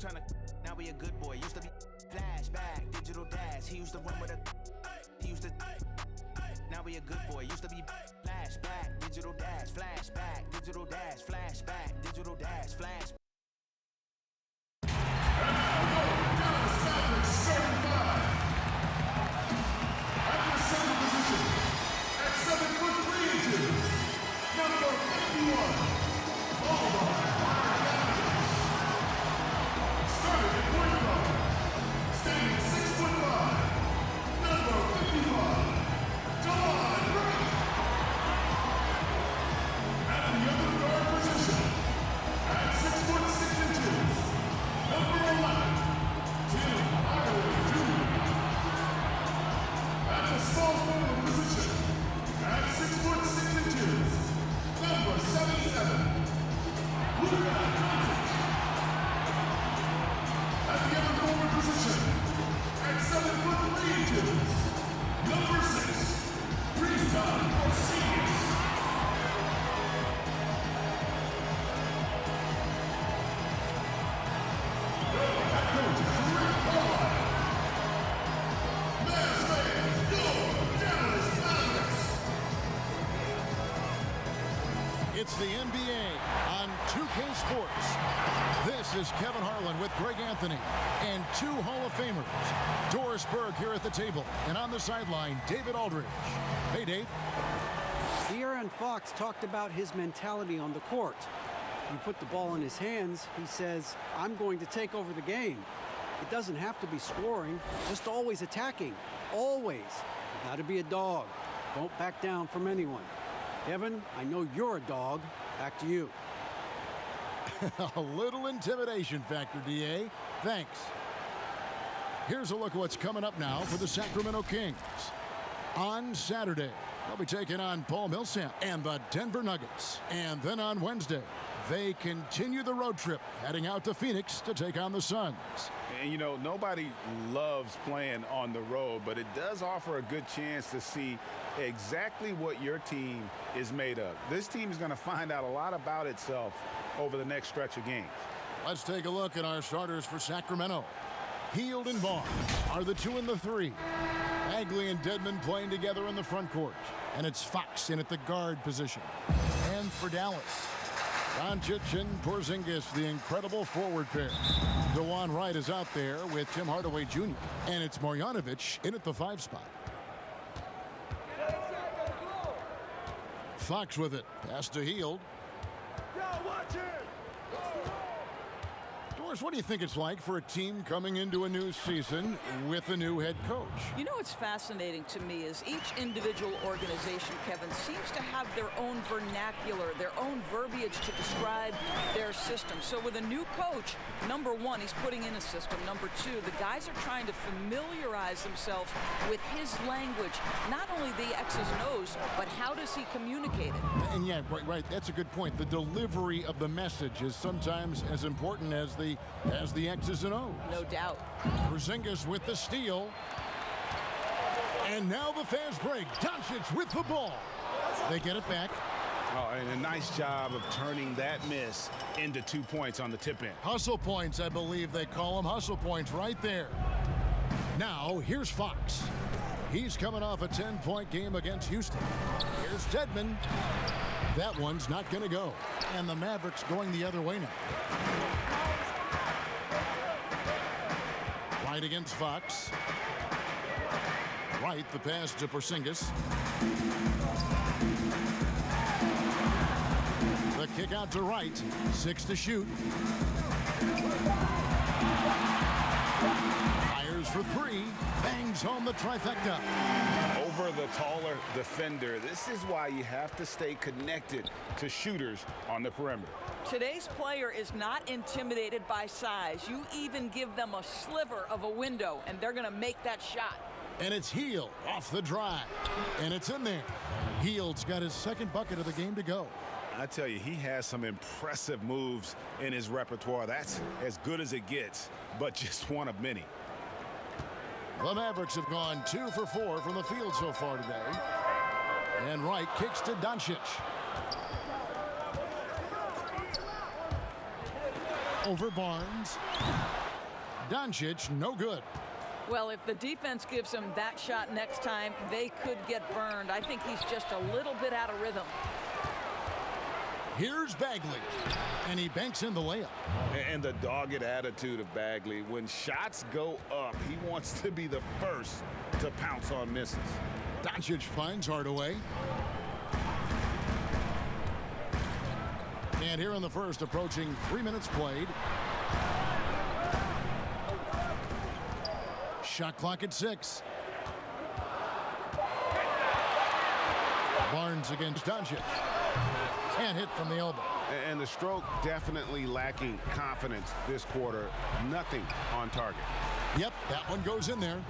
tryna, now we a good boy. Used to be flashback, digital dash. He used to run with a, he used to, now we a good boy. Used to be flashback, digital dash, flashback, digital dash, flashback, digital dash, flashback. It's the NBA on 2K Sports. This is Kevin Harlan with Greg Anthony and two Hall of Famers. Doris Berg here at the table, and on the sideline, David Aldridge. Hey, Dave. De'Aaron Fox talked about his mentality on the court. You put the ball in his hands, he says, I'm going to take over the game. It doesn't have to be scoring, just always attacking. Always. You got to be a dog. Don't back down from anyone. Kevin, I know you're a dog. Back to you. A little intimidation factor, D.A. Thanks. Here's a look at what's coming up now for the Sacramento Kings. On Saturday, they'll be taking on Paul Millsap and the Denver Nuggets. And then on Wednesday, they continue the road trip, heading out to Phoenix to take on the Suns. And, you know, nobody loves playing on the road, but it does offer a good chance to see exactly what your team is made of. This team is going to find out a lot about itself over the next stretch of games. Let's take a look at our starters for Sacramento. Hield and Vaughn are the 2 and the 3. Bagley and Dedmon playing together in the front court. And it's Fox in at the guard position. And for Dallas, Doncic and Porzingis, the incredible forward pair. DeJuan Wright is out there with Tim Hardaway Jr. And it's Marjanovic in at the 5 spot. Fox with it. Pass to Hield. Doris, what do you think it's like for a team coming into a new season with a new head coach? You know what's fascinating to me is each individual organization, Kevin, seems to have their own vernacular, their own verbiage to describe their system. So with a new coach, number one, he's putting in a system. Number two, the guys are trying to familiarize themselves with his language. Not only the X's and O's, but how does he communicate it? And yeah, right. That's a good point. The delivery of the message is sometimes as important as the X's and O's. No doubt. Porzingis with the steal. And now the fast break. Doncic with the ball. They get it back. Oh, and a nice job of turning that miss into 2 points on the tip in. Hustle points, I believe they call them. Hustle points right there. Now, here's Fox. He's coming off a 10-point game against Houston. Here's Dedmon. That one's not going to go. And the Mavericks going the other way now. Right against Fox. Right, the pass to Porzingis. The kick out to Wright. 6 to shoot. Fires for 3. Bangs home the trifecta. Over the taller defender. This is why you have to stay connected to shooters on the perimeter. Today's player is not intimidated by size. You even give them a sliver of a window, and they're going to make that shot. And it's Hield off the drive. And it's in there. Hield's got his second bucket of the game to go. I tell you, he has some impressive moves in his repertoire. That's as good as it gets, but just one of many. The Mavericks have gone 2 for 4 from the field so far today. And Wright kicks to Doncic. Over Barnes. Doncic, no good. Well, if the defense gives him that shot next time, they could get burned. I think he's just a little bit out of rhythm. Here's Bagley, and he banks in the layup. And the dogged attitude of Bagley. When shots go up, he wants to be the first to pounce on misses. Doncic finds Hardaway. And here in the first, approaching 3 minutes played. Shot clock at 6. Barnes against Doncic. Can't hit from the elbow. And the stroke definitely lacking confidence this quarter. Nothing on target. Yep, that one goes in there.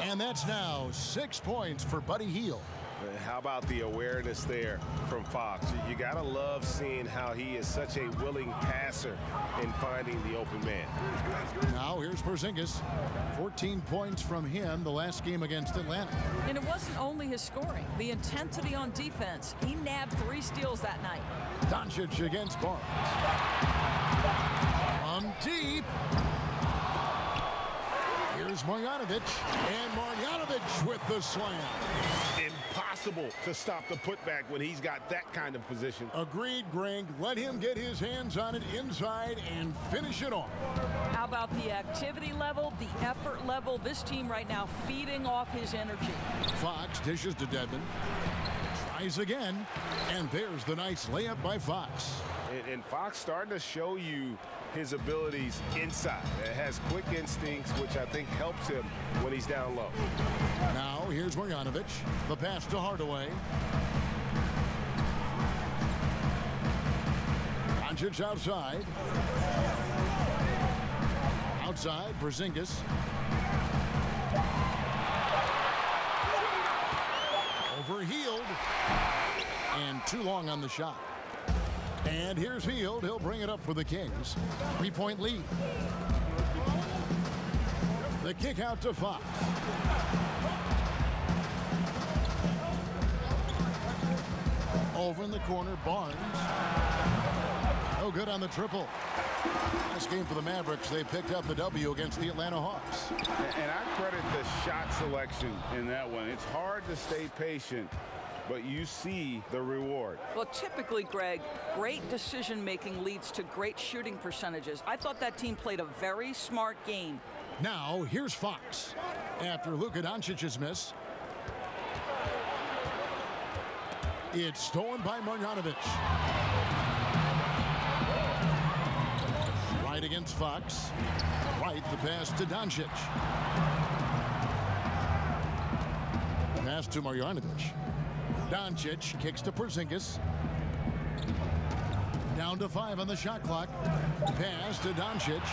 And that's now 6 points for Buddy Hield. How about the awareness there from Fox? You got to love seeing how he is such a willing passer in finding the open man. Now here's Porzingis. 14 points from him the last game against Atlanta. And it wasn't only his scoring. The intensity on defense. He nabbed 3 steals that night. Doncic against Barnes. From deep. Here's Marjanovic. And Marjanovic with the slam. Impossible to stop the putback when he's got that kind of position. Agreed, Greg. Let him get his hands on it inside and finish it off. How about the activity level, the effort level? This team right now feeding off his energy. Fox dishes to Dedmon. Tries again. And there's the nice layup by Fox. And Fox starting to show you his abilities inside. It has quick instincts, which I think helps him when he's down low. Now here's Marjanovic. The pass to Hardaway. Doncic outside. Outside, Porzingis. Over Hield. And too long on the shot. And here's Hield. He'll bring it up for the Kings. 3-point lead. The kick out to Fox. Over in the corner, Barnes. No good on the triple. Last game for the Mavericks, they picked up the W against the Atlanta Hawks. And I credit the shot selection in that one. It's hard to stay patient, but you see the reward. Well, typically, Greg, great decision-making leads to great shooting percentages. I thought that team played a very smart game. Now, here's Fox. After Luka Doncic's miss, it's stolen by Marjanovic. Right against Fox. Right, the pass to Doncic. Pass to Marjanovic. Doncic kicks to Porzingis. Down to 5 on the shot clock. Pass to Doncic.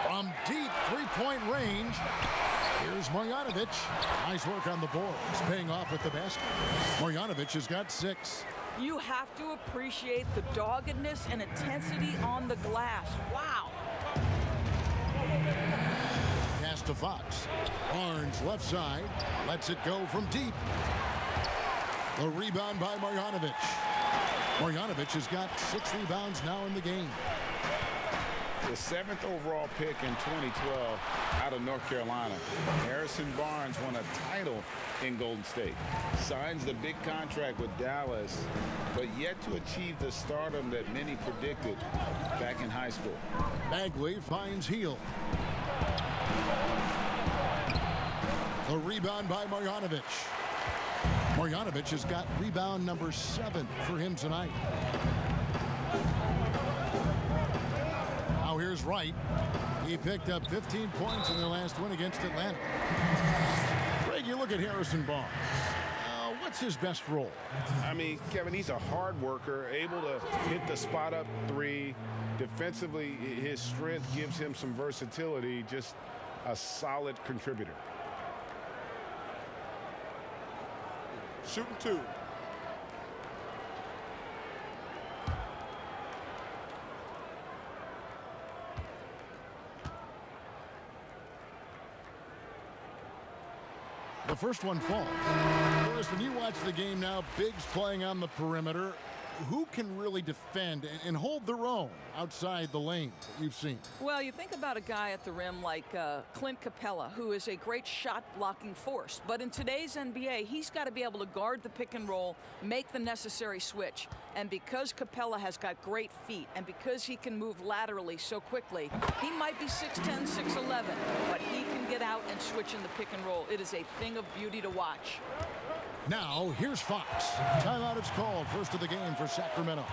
From deep 3-point range. Here's Marjanovic. Nice work on the boards. Paying off at the basket. Marjanovic has got 6. You have to appreciate the doggedness and intensity on the glass. Wow. Pass to Fox. Barnes left side. Lets it go from deep. The rebound by Marjanovic. Marjanovic has got 6 rebounds now in the game. The 7th overall pick in 2012 out of North Carolina. Harrison Barnes won a title in Golden State. Signs the big contract with Dallas, but yet to achieve the stardom that many predicted back in high school. Bagley finds Hield. The rebound by Marjanovic. Marjanovic has got rebound number 7 for him tonight. Now here's Wright. He picked up 15 points in their last win against Atlanta. Greg, you look at Harrison Barnes. What's his best role? I mean, Kevin, he's a hard worker, able to hit the spot up 3. Defensively, his strength gives him some versatility, just a solid contributor. Shooting 2. The first one falls. First, when you watch the game now, Biggs playing on the perimeter. who can really defend and hold their own outside the lane that you've seen? Well, you think about a guy at the rim like Clint Capella, who is a great shot-blocking force. But in today's NBA, he's got to be able to guard the pick and roll, make the necessary switch. And because Capella has got great feet, and because he can move laterally so quickly, he might be 6'10", 6'11", but he can get out and switch in the pick and roll. It is a thing of beauty to watch. Now, here's Fox. Timeout is called. First of the game for Sacramento.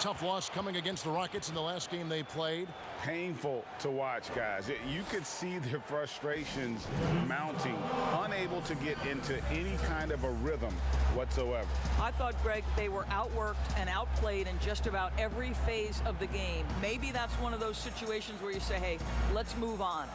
Tough loss coming against the Rockets in the last game they played. Painful to watch, guys. You could see their frustrations mounting, unable to get into any kind of a rhythm whatsoever. I thought, Greg, they were outworked and outplayed in just about every phase of the game. Maybe that's one of those situations where you say, hey, let's move on.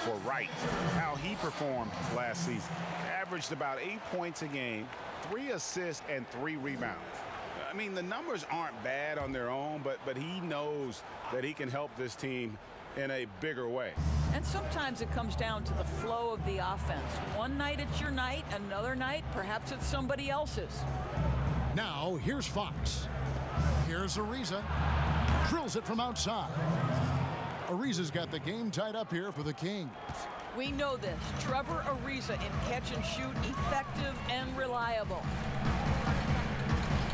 For Wright, how he performed last season. Averaged about 8 points a game, 3 assists, and 3 rebounds. I mean, the numbers aren't bad on their own, but he knows that he can help this team in a bigger way. And sometimes it comes down to the flow of the offense. One night it's your night, another night perhaps it's somebody else's. Now, here's Fox. Here's Ariza. Drills it from outside. Ariza's got the game tied up here for the Kings. We know this. Trevor Ariza in catch and shoot, effective and reliable.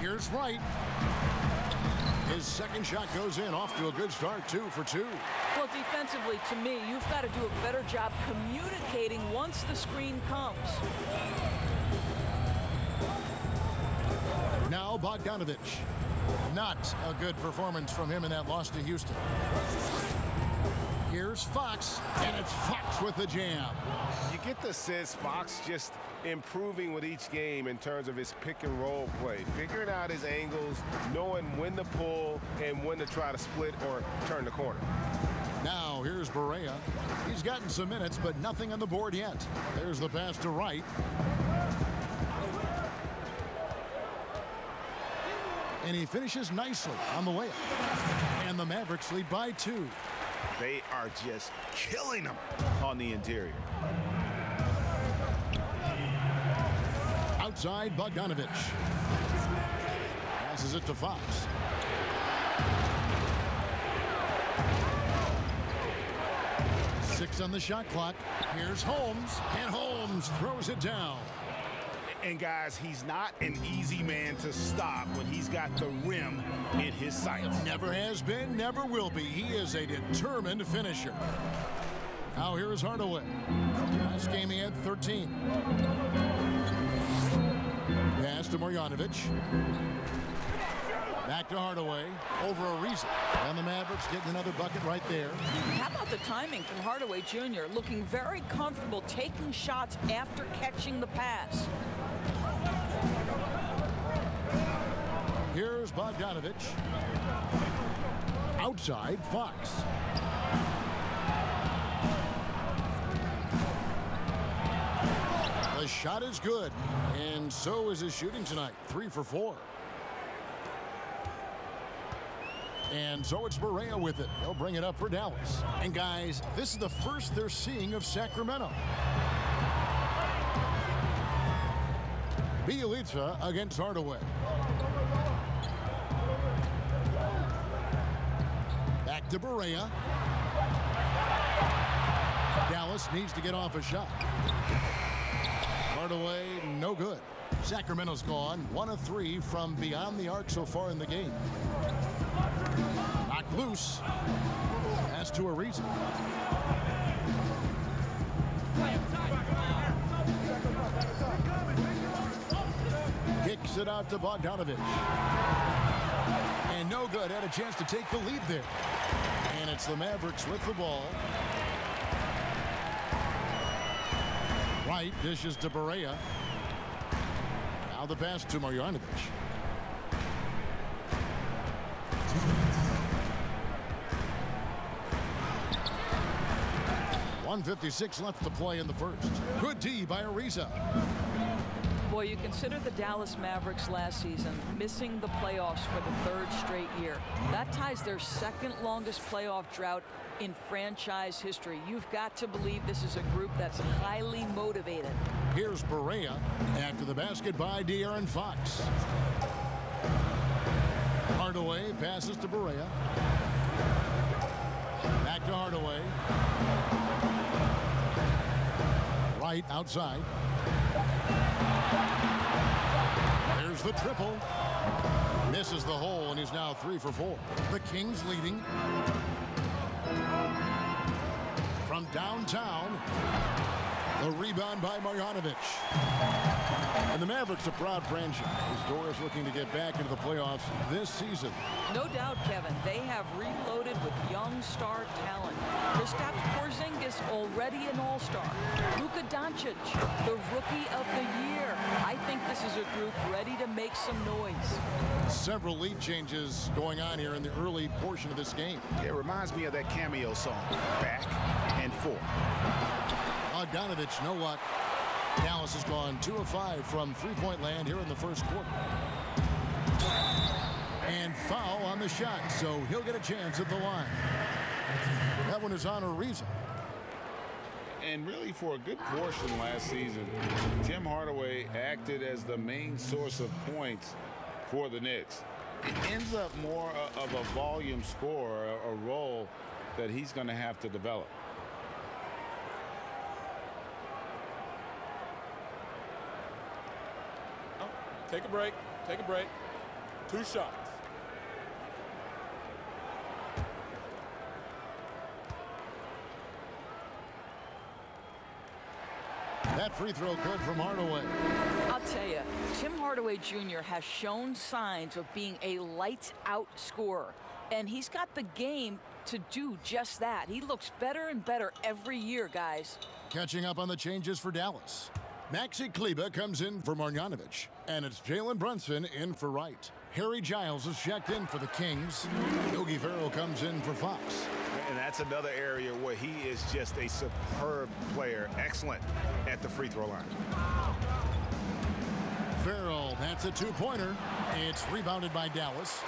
Here's Wright. His second shot goes in, off to a good start, 2 for 2. Well, defensively, to me, you've got to do a better job communicating once the screen comes. Now Bogdanovich. Not a good performance from him in that loss to Houston. Here's Fox, and it's Fox with the jam. You get the sense Fox just improving with each game in terms of his pick and roll play, figuring out his angles, knowing when to pull and when to try to split or turn the corner. Now here's Barea. He's gotten some minutes, but nothing on the board yet. There's the pass to Wright. And he finishes nicely on the layup. And the Mavericks lead by 2. They are just killing them on the interior. Outside, Bogdanovich. Passes it to Fox. Six on the shot clock. Here's Holmes, and Holmes throws it down. And guys, he's not an easy man to stop when he's got the rim in his sights. Never has been, never will be. He is a determined finisher. Now here is Hardaway. Last game he had 13. Pass to Marjanovic. Back to Hardaway. Over Ariza. And the Mavericks getting another bucket right there. How about the timing from Hardaway Jr. looking very comfortable taking shots after catching the pass. Here's Bogdanovich. Outside, Fox. The shot is good, and so is his shooting tonight. 3 for 4. And so it's Barea with it. He'll bring it up for Dallas. And guys, this is the first they're seeing of Sacramento. Bielitsa against Hardaway. Back to Barea. Dallas needs to get off a shot. Hardaway, no good. Sacramento's gone 1 of 3 from beyond the arc so far in the game. Knocked loose. Pass to Ariza. it out to Bogdanovich. And no good. Had a chance to take the lead there. And it's the Mavericks with the ball. Wright dishes to Barea. Now the pass to Marjanovic. 1:56 left to play in the first. Good D by Ariza. Boy, you consider the Dallas Mavericks last season missing the playoffs for the third straight year. That ties their second longest playoff drought in franchise history. You've got to believe this is a group that's highly motivated. Here's Barea after the basket by De'Aaron Fox. Hardaway passes to Barea. Back to Hardaway. Right outside. There's the triple. Misses the hole, and he's now 3 for 4. The Kings leading. From downtown, the rebound by Marjanovic. And the Mavericks, a proud franchise. Doris looking to get back into the playoffs this season. No doubt, Kevin. They have reloaded with young star talent. Kristaps Porzingis already an all-star. Luka Doncic, the rookie of the year. I think this is a group ready to make some noise. Several lead changes going on here in the early portion of this game. It reminds me of that cameo song, Back and Forth. Bogdanovich, no luck. Dallas has gone 2 of 5 from three-point land here in the first quarter. And foul on the shot, so he'll get a chance at the line. That one is on Ariza. And really, for a good portion last season, Tim Hardaway acted as the main source of points for the Knicks. It ends up more of a volume scorer, a role that he's going to have to develop. Take a break. Take a break. 2 shots. That free throw good from Hardaway. I'll tell you, Tim Hardaway Jr. has shown signs of being a lights-out scorer. And he's got the game to do just that. He looks better and better every year, guys. Catching up on the changes for Dallas. Maxi Kleber comes in for Marjanovic, and it's Jalen Brunson in for Wright. Harry Giles is checked in for the Kings. Yogi Ferrell comes in for Fox. And that's another area where he is just a superb player, excellent at the free throw line. Ferrell, that's a 2-pointer. It's rebounded by Dallas.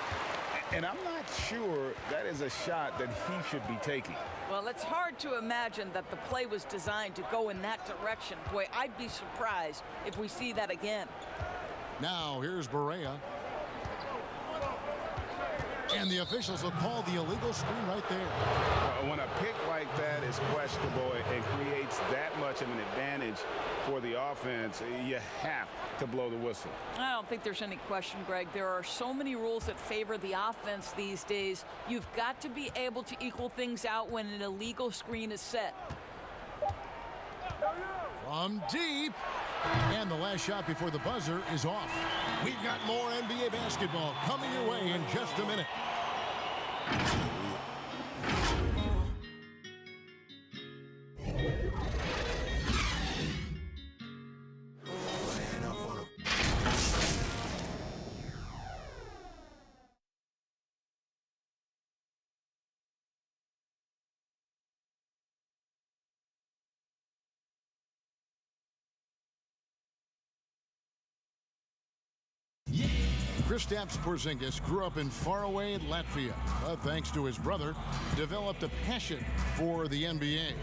And I'm not sure that is a shot that he should be taking. Well, it's hard to imagine that the play was designed to go in that direction. Boy, I'd be surprised if we see that again. Now, here's Barea. And the officials will call the illegal screen right there. When a pick like that is questionable and creates that much of an advantage for the offense, you have to blow the whistle. I don't think there's any question, Greg. There are so many rules that favor the offense these days. You've got to be able to equal things out when an illegal screen is set. From deep. And the last shot before the buzzer is off. We've got more NBA basketball coming your way in just a minute. Kristaps Porzingis grew up in faraway Latvia, but thanks to his brother, developed a passion for the NBA.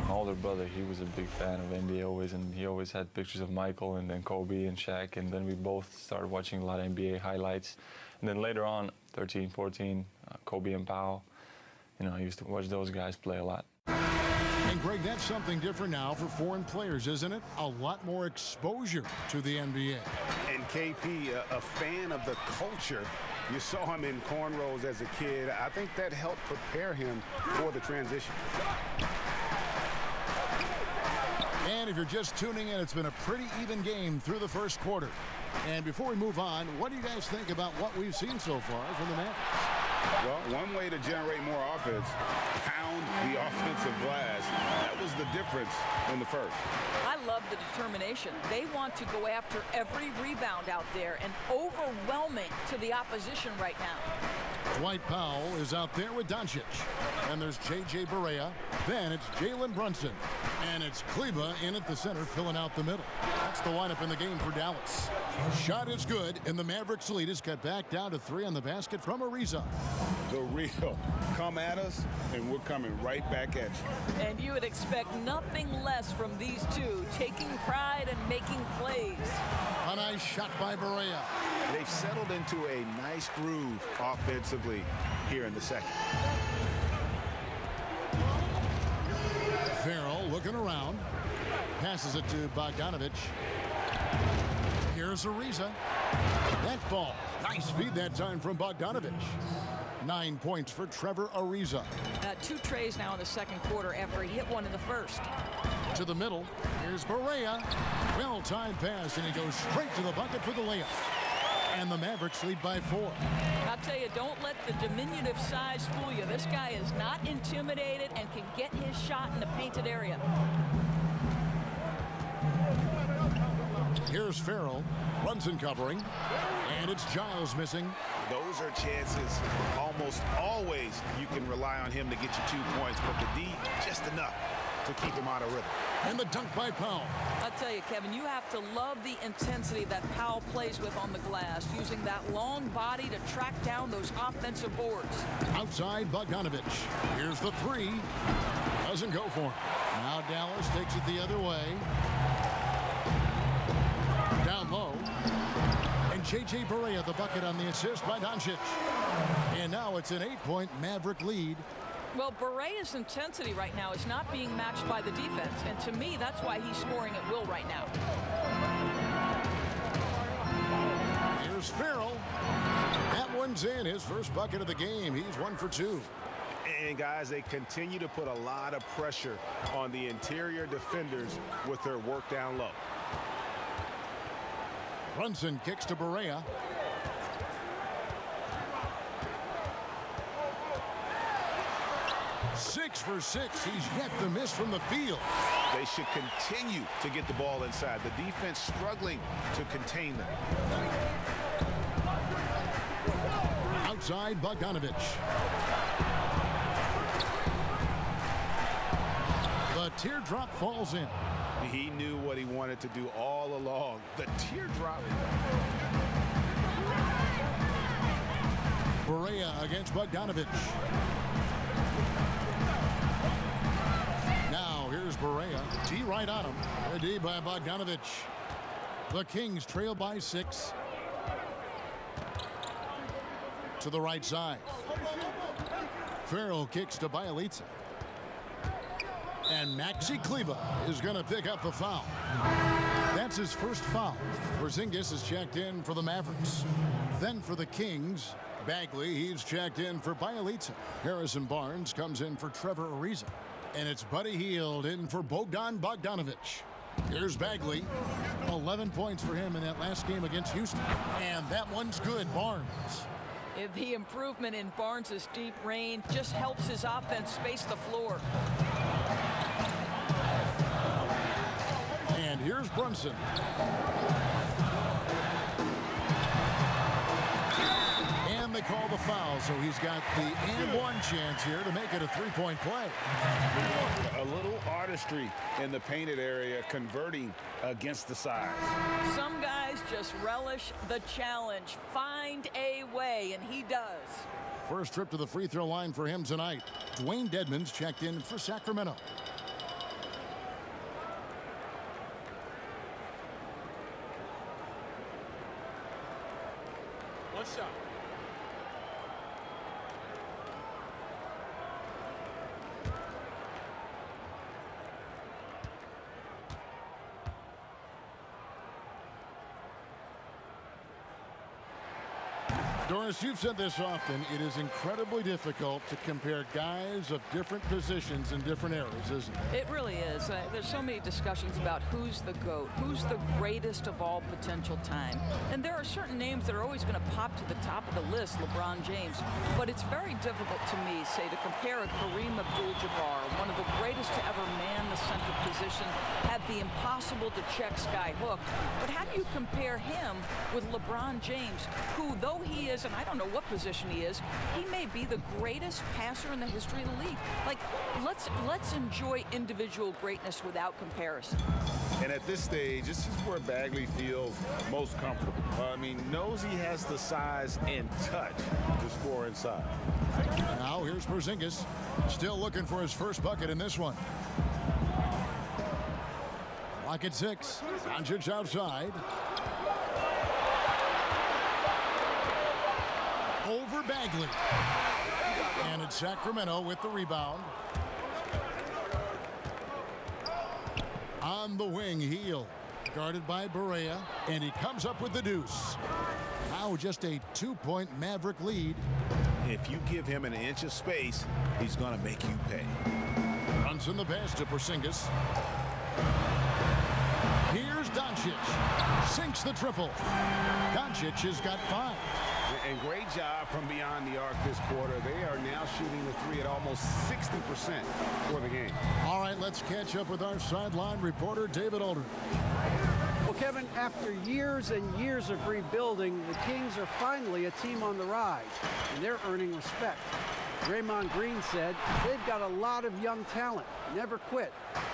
My older brother, he was a big fan of NBA always, and he always had pictures of Michael and then Kobe and Shaq, and then we both started watching a lot of NBA highlights. And then later on, 13, 14, Kobe and Powell, you know, I used to watch those guys play a lot. And Greg, that's something different now for foreign players, isn't it? A lot more exposure to the NBA. And KP, a fan of the culture. You saw him in cornrows as a kid. I think that helped prepare him for the transition. And if you're just tuning in, it's been a pretty even game through the first quarter. And before we move on, what do you guys think about what we've seen so far from the Mavericks? Well, one way to generate more offense, pound the offensive glass. That was the difference in the first. I love the determination. They want to go after every rebound out there and overwhelming to the opposition right now. Dwight Powell is out there with Doncic. And there's J.J. Barea. Then it's Jalen Brunson. And it's Kleba in at the center, filling out the middle. That's the lineup in the game for Dallas. Shot is good, and the Mavericks lead is cut back down to 3 on the basket from Ariza. The real come at us, and we're coming right back at you. And you would expect nothing less from these two, taking pride and making plays. A nice shot by Barea. They've settled into a nice groove offensively here in the second. Farrell looking around. Passes it to Bogdanovich. Here's Ariza. That ball. Nice feed that time from Bogdanovich. 9 points for Trevor Ariza. 2 trays now in the second quarter after he hit one in the first. To the middle. Here's Barea. Well-timed pass, and he goes straight to the bucket for the layup. And the Mavericks lead by 4. I'll tell you, don't let the diminutive size fool you. This guy is not intimidated and can get his shot in the painted area. Here's Farrell. Brunson covering. And it's Giles missing. Those are chances almost always you can rely on him to get you 2 points, but the D, just enough to keep him out of rhythm. And the dunk by Powell. I'll tell you, Kevin, you have to love the intensity that Powell plays with on the glass, using that long body to track down those offensive boards. Outside Bogdanovich. Here's the 3. Doesn't go for him. Now Dallas takes it the other way. Down low. And J.J. Barea the bucket on the assist by Doncic. And now it's an 8-point Maverick lead. Well, Barea's intensity right now is not being matched by the defense, and to me, that's why he's scoring at will right now. Here's Farrell. That one's in. His first bucket of the game. He's 1 for 2. And guys, they continue to put a lot of pressure on the interior defenders with their work down low. Brunson kicks to Barea. Six for 6. He's yet to miss from the field. They should continue to get the ball inside. The defense struggling to contain them. Outside Bogdanovich. The teardrop falls in. He knew what he wanted to do all along. The teardrop. Barea against Bogdanovich. Now here's Barea. D right on him. A D by Bogdanovich. The Kings trail by 6. To the right side. Farrell kicks to Bielitsa. And Maxi Kleba is going to pick up the foul. That's his first foul. Porzingis is checked in for the Mavericks. Then for the Kings, Bagley, he's checked in for Bielitsa. Harrison Barnes comes in for Trevor Ariza. And it's Buddy Hield in for Bogdan Bogdanovich. Here's Bagley. 11 points for him in that last game against Houston. And that one's good. Barnes. The improvement in Barnes' deep range just helps his offense space the floor. And here's Brunson. And they call the foul, so he's got the and one chance here to make it a 3-point play. A little artistry in the painted area, converting against the size. Some guys just relish the challenge. Find a way, and he does. First trip to the free throw line for him tonight. Dwayne Dedmon's checked in for Sacramento. One shot. Doris, you've said this often. It is incredibly difficult to compare guys of different positions in different eras, isn't it? It really is. There's so many discussions about who's the GOAT, who's the greatest of all potential time. And there are certain names that are always going to pop to the top of the list, LeBron James. But it's very difficult to me, say, to compare a Kareem Abdul-Jabbar, one of the greatest to ever man the center position, had the impossible-to-check sky hook. But how do you compare him with LeBron James, who, though he is, and I don't know what position he is, he may be the greatest passer in the history of the league. Like, let's enjoy individual greatness without comparison. And at this stage, this is where Bagley feels most comfortable. Knows he has the size and touch to score inside. Now here's Porzingis, still looking for his first bucket in this one. Clock at 6. Doncic outside. Over Bagley. And it's Sacramento with the rebound. On the wing, Heel. Guarded by Barea. And he comes up with the deuce. Now just a 2-point Maverick lead. If you give him an inch of space, he's going to make you pay. Runs in the pass to Porzingis. Here's Doncic. Sinks the triple. Doncic has got 5. And great job from beyond the arc this quarter. They are now shooting the three at almost 60% for the game. All right, let's catch up with our sideline reporter, David Aldridge. Well, Kevin, after years and years of rebuilding, the Kings are finally a team on the rise, and they're earning respect. Draymond Green said they've got a lot of young talent, never quit,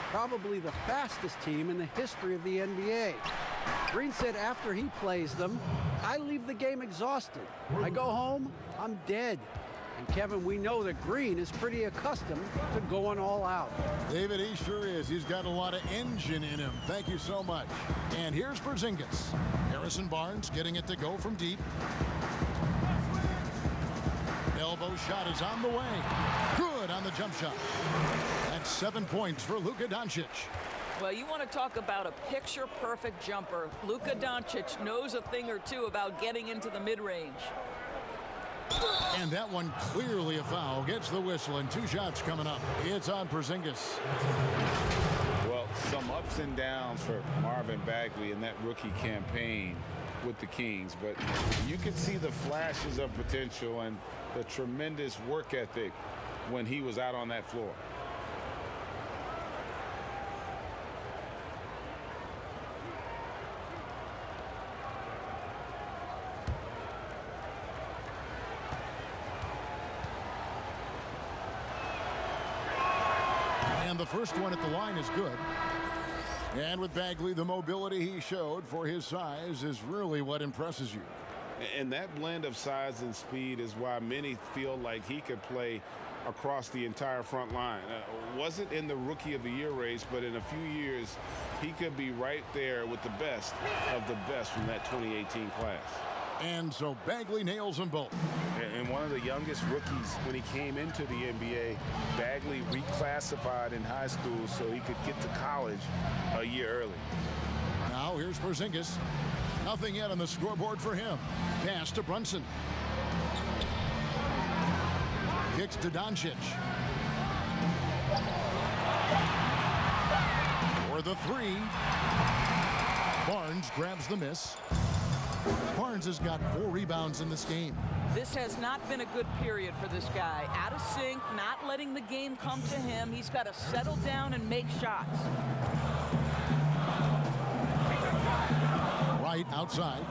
probably the fastest team in the history of the NBA. Green said after he plays them, I leave the game exhausted. I go home, I'm dead. And Kevin, we know that Green is pretty accustomed to going all out. David, he sure is. He's got a lot of engine in him. Thank you so much. And here's Porzingis. Harrison Barnes getting it to go from deep. Elbow shot is on the way. Good on the jump shot. That's 7 points for Luka Doncic. Well, you want to talk about a picture-perfect jumper. Luka Doncic knows a thing or two about getting into the mid-range. And that one clearly a foul. Gets the whistle, and 2 shots coming up. It's on Porzingis. Well, some ups and downs for Marvin Bagley in that rookie campaign with the Kings, but you could see the flashes of potential and the tremendous work ethic when he was out on that floor. And the first one at the line is good. And with Bagley, the mobility he showed for his size is really what impresses you. And that blend of size and speed is why many feel like he could play across the entire front line. Wasn't in the Rookie of the Year race, but in a few years, he could be right there with the best of the best from that 2018 class. And so Bagley nails them both. And one of the youngest rookies when he came into the NBA, Bagley reclassified in high school so he could get to college a year early. Now here's Porzingis. Nothing yet on the scoreboard for him. Pass to Brunson. Kicks to Doncic. For the 3. Barnes grabs the miss. Barnes has got 4 rebounds in this game. This has not been a good period for this guy. Out of sync, not letting the game come to him. He's got to settle down and make shots. Right outside.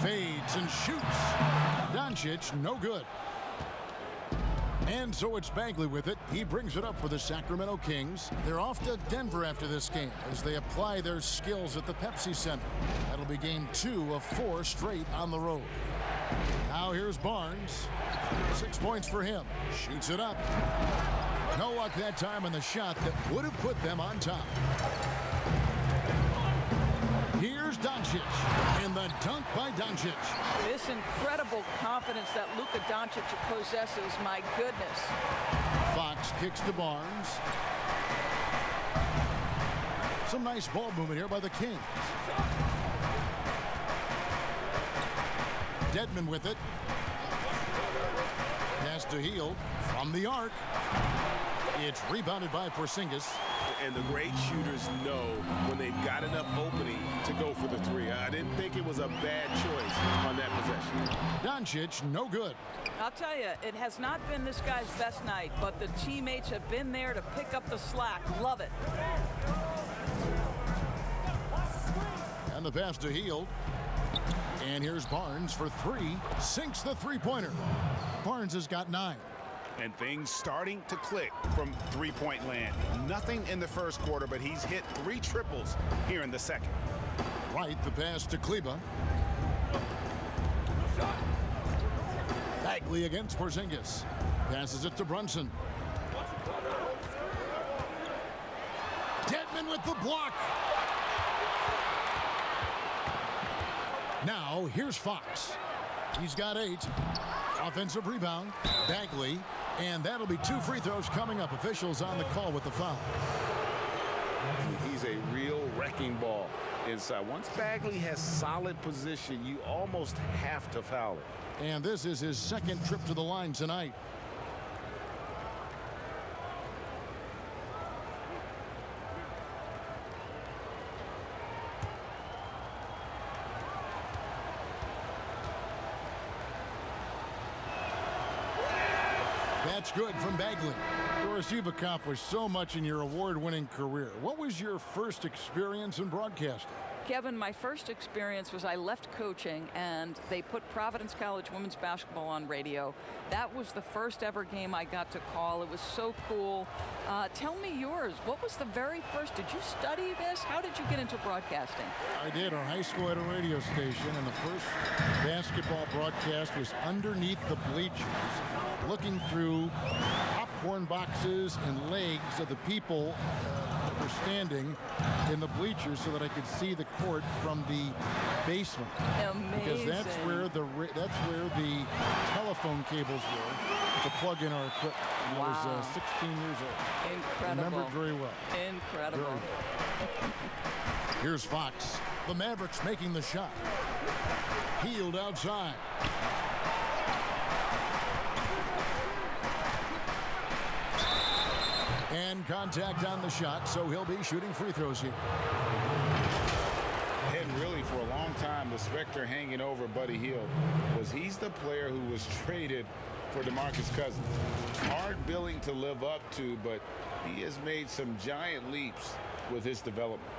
Fades and shoots. Doncic, no good. And so it's Bagley with it. He brings it up for the Sacramento Kings. They're off to Denver after this game as they apply their skills at the Pepsi Center. That'll be game 2 of 4 straight on the road. Now here's Barnes. 6 points for him. Shoots it up. No luck that time on the shot that would have put them on top. Here's Doncic, and the dunk by Doncic. This incredible confidence that Luka Doncic possesses, my goodness. Fox kicks to Barnes. Some nice ball movement here by the Kings. Dedmon with it. Pass to Hield from the arc. It's rebounded by Porzingis. And the great shooters know when they've got enough opening to go for the three. I didn't think it was a bad choice on that possession. Doncic, no good. I'll tell you, it has not been this guy's best night, but the teammates have been there to pick up the slack. Love it. And the pass to Hield. And here's Barnes for three. Sinks the three-pointer. Barnes has got 9. And things starting to click from three-point land. Nothing in the first quarter, but he's hit 3 triples here in the second. Right, the pass to Kleba. Bagley against Porzingis. Passes it to Brunson. Dedmon with the block. Now, here's Fox. He's got 8. Offensive rebound. Bagley. And that'll be 2 free throws coming up. Officials on the call with the foul. He's a real wrecking ball inside. Once Bagley has solid position, you almost have to foul it. And this is his second trip to the line tonight. That's good from Bagley. Doris, you've accomplished so much in your award-winning career. What was your first experience in broadcasting? Kevin, my first experience was I left coaching and they put Providence College women's basketball on radio. That was the first ever game I got to call. It was so cool. Tell me yours. What was the very first? Did you study this? How did you get into broadcasting? I did. Our high school had a radio station, and the first basketball broadcast was underneath the bleachers, looking through popcorn boxes and legs of the people that were standing in the bleachers so that I could see the court from the basement. Amazing. Because that's where the telephone cables were to plug in our equipment. Wow. I was 16 years old. Incredible. Remember it very well. Incredible. Very. Here's Fox. The Mavericks making the shot. Hield outside. And contact on the shot, so he'll be shooting free throws here. And really, for a long time, the specter hanging over Buddy Hield was he's the player who was traded for DeMarcus Cousins. Hard billing to live up to, but he has made some giant leaps with his development.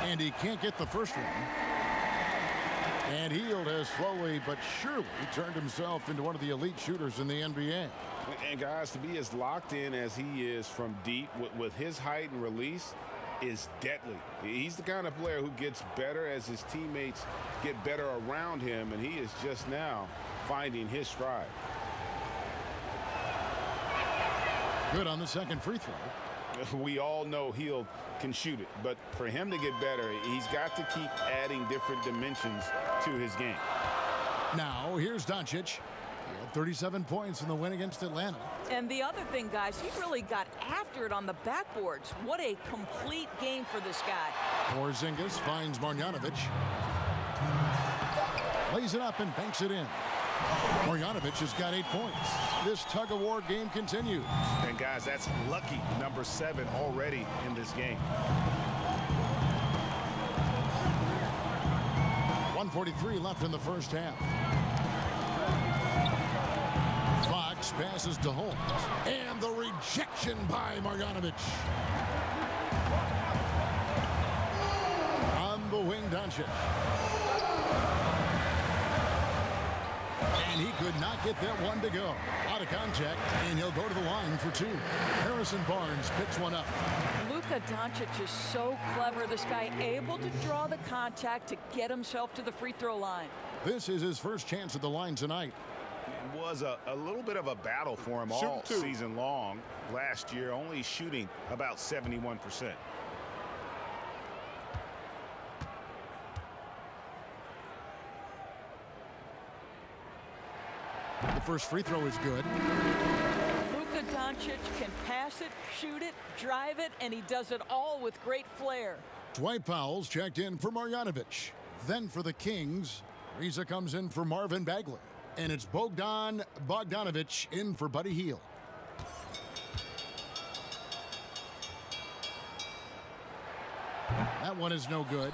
And he can't get the first one. And Hield has slowly but surely turned himself into one of the elite shooters in the NBA. And guys, to be as locked in as he is from deep with his height and release is deadly. He's the kind of player who gets better as his teammates get better around him, and he is just now finding his stride. Good on the second free throw. We all know Hield can shoot it, but for him to get better, he's got to keep adding different dimensions to his game. Now, here's Doncic. He had 37 points in the win against Atlanta. And the other thing, guys, he really got after it on the backboards. What a complete game for this guy. Porzingis finds Marjanovic. Lays it up and banks it in. Marjanovic has got 8 points. This tug-of-war game continues. And guys, that's lucky number 7 already in this game. 1:43 left in the first half. Fox passes to Holmes. And the rejection by Marjanovic. On the wing, Doncic. And he could not get that one to go. Out of contact, and he'll go to the line for 2. Harrison Barnes picks one up. Luka Doncic is so clever. This guy able to draw the contact to get himself to the free throw line. This is his first chance at the line tonight. It was a little bit of a battle for him all season long. Last year, only shooting about 71%. The first free throw is good. Luka Doncic can pass it, shoot it, drive it, and he does it all with great flair. Dwight Powell's checked in for Marjanovic. Then for the Kings, Riza comes in for Marvin Bagley. And it's Bogdan Bogdanovic in for Buddy Hield. That one is no good.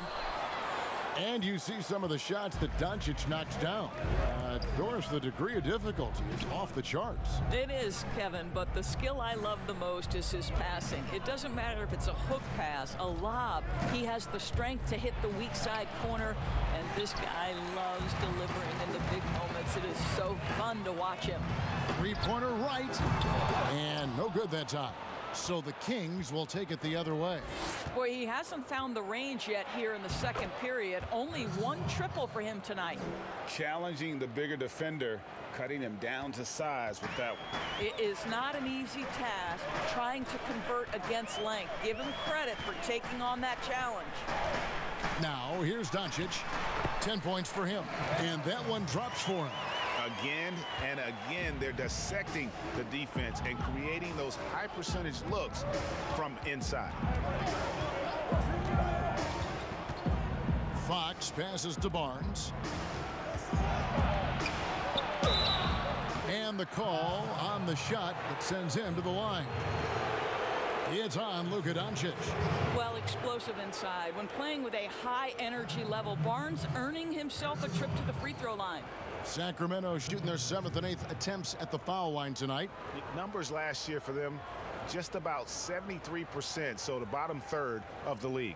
And you see some of the shots that Doncic knocks down. Doris, the degree of difficulty is off the charts. It is, Kevin, but the skill I love the most is his passing. It doesn't matter if it's a hook pass, a lob. He has the strength to hit the weak side corner, and this guy loves delivering in the big moments. It is so fun to watch him. Three-pointer right, and no good that time. So the Kings will take it the other way. Boy, he hasn't found the range yet here in the second period. Only one triple for him tonight. Challenging the bigger defender, cutting him down to size with that one. It is not an easy task trying to convert against length. Give him credit for taking on that challenge. Now, here's Doncic. 10 points for him. And that one drops for him. Again and again, they're dissecting the defense and creating those high percentage looks from inside. Fox passes to Barnes. And the call on the shot that sends him to the line. It's on Luka Doncic. Well, explosive inside. When playing with a high energy level, Barnes earning himself a trip to the free throw line. Sacramento shooting their 7th and 8th attempts at the foul line tonight. Numbers last year for them, just about 73%, so the bottom third of the league.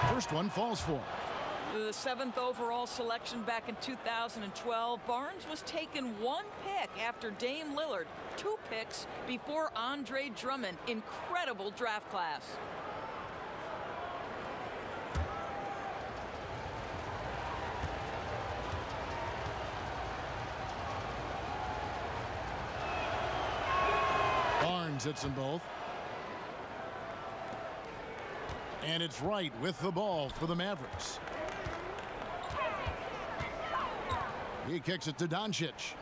First one falls for him. The 7th overall selection back in 2012, Barnes was taken 1 pick after Dame Lillard, 2 picks before Andre Drummond. Incredible draft class. Barnes hits them both. And it's Wright with the ball for the Mavericks. He kicks it to Doncic.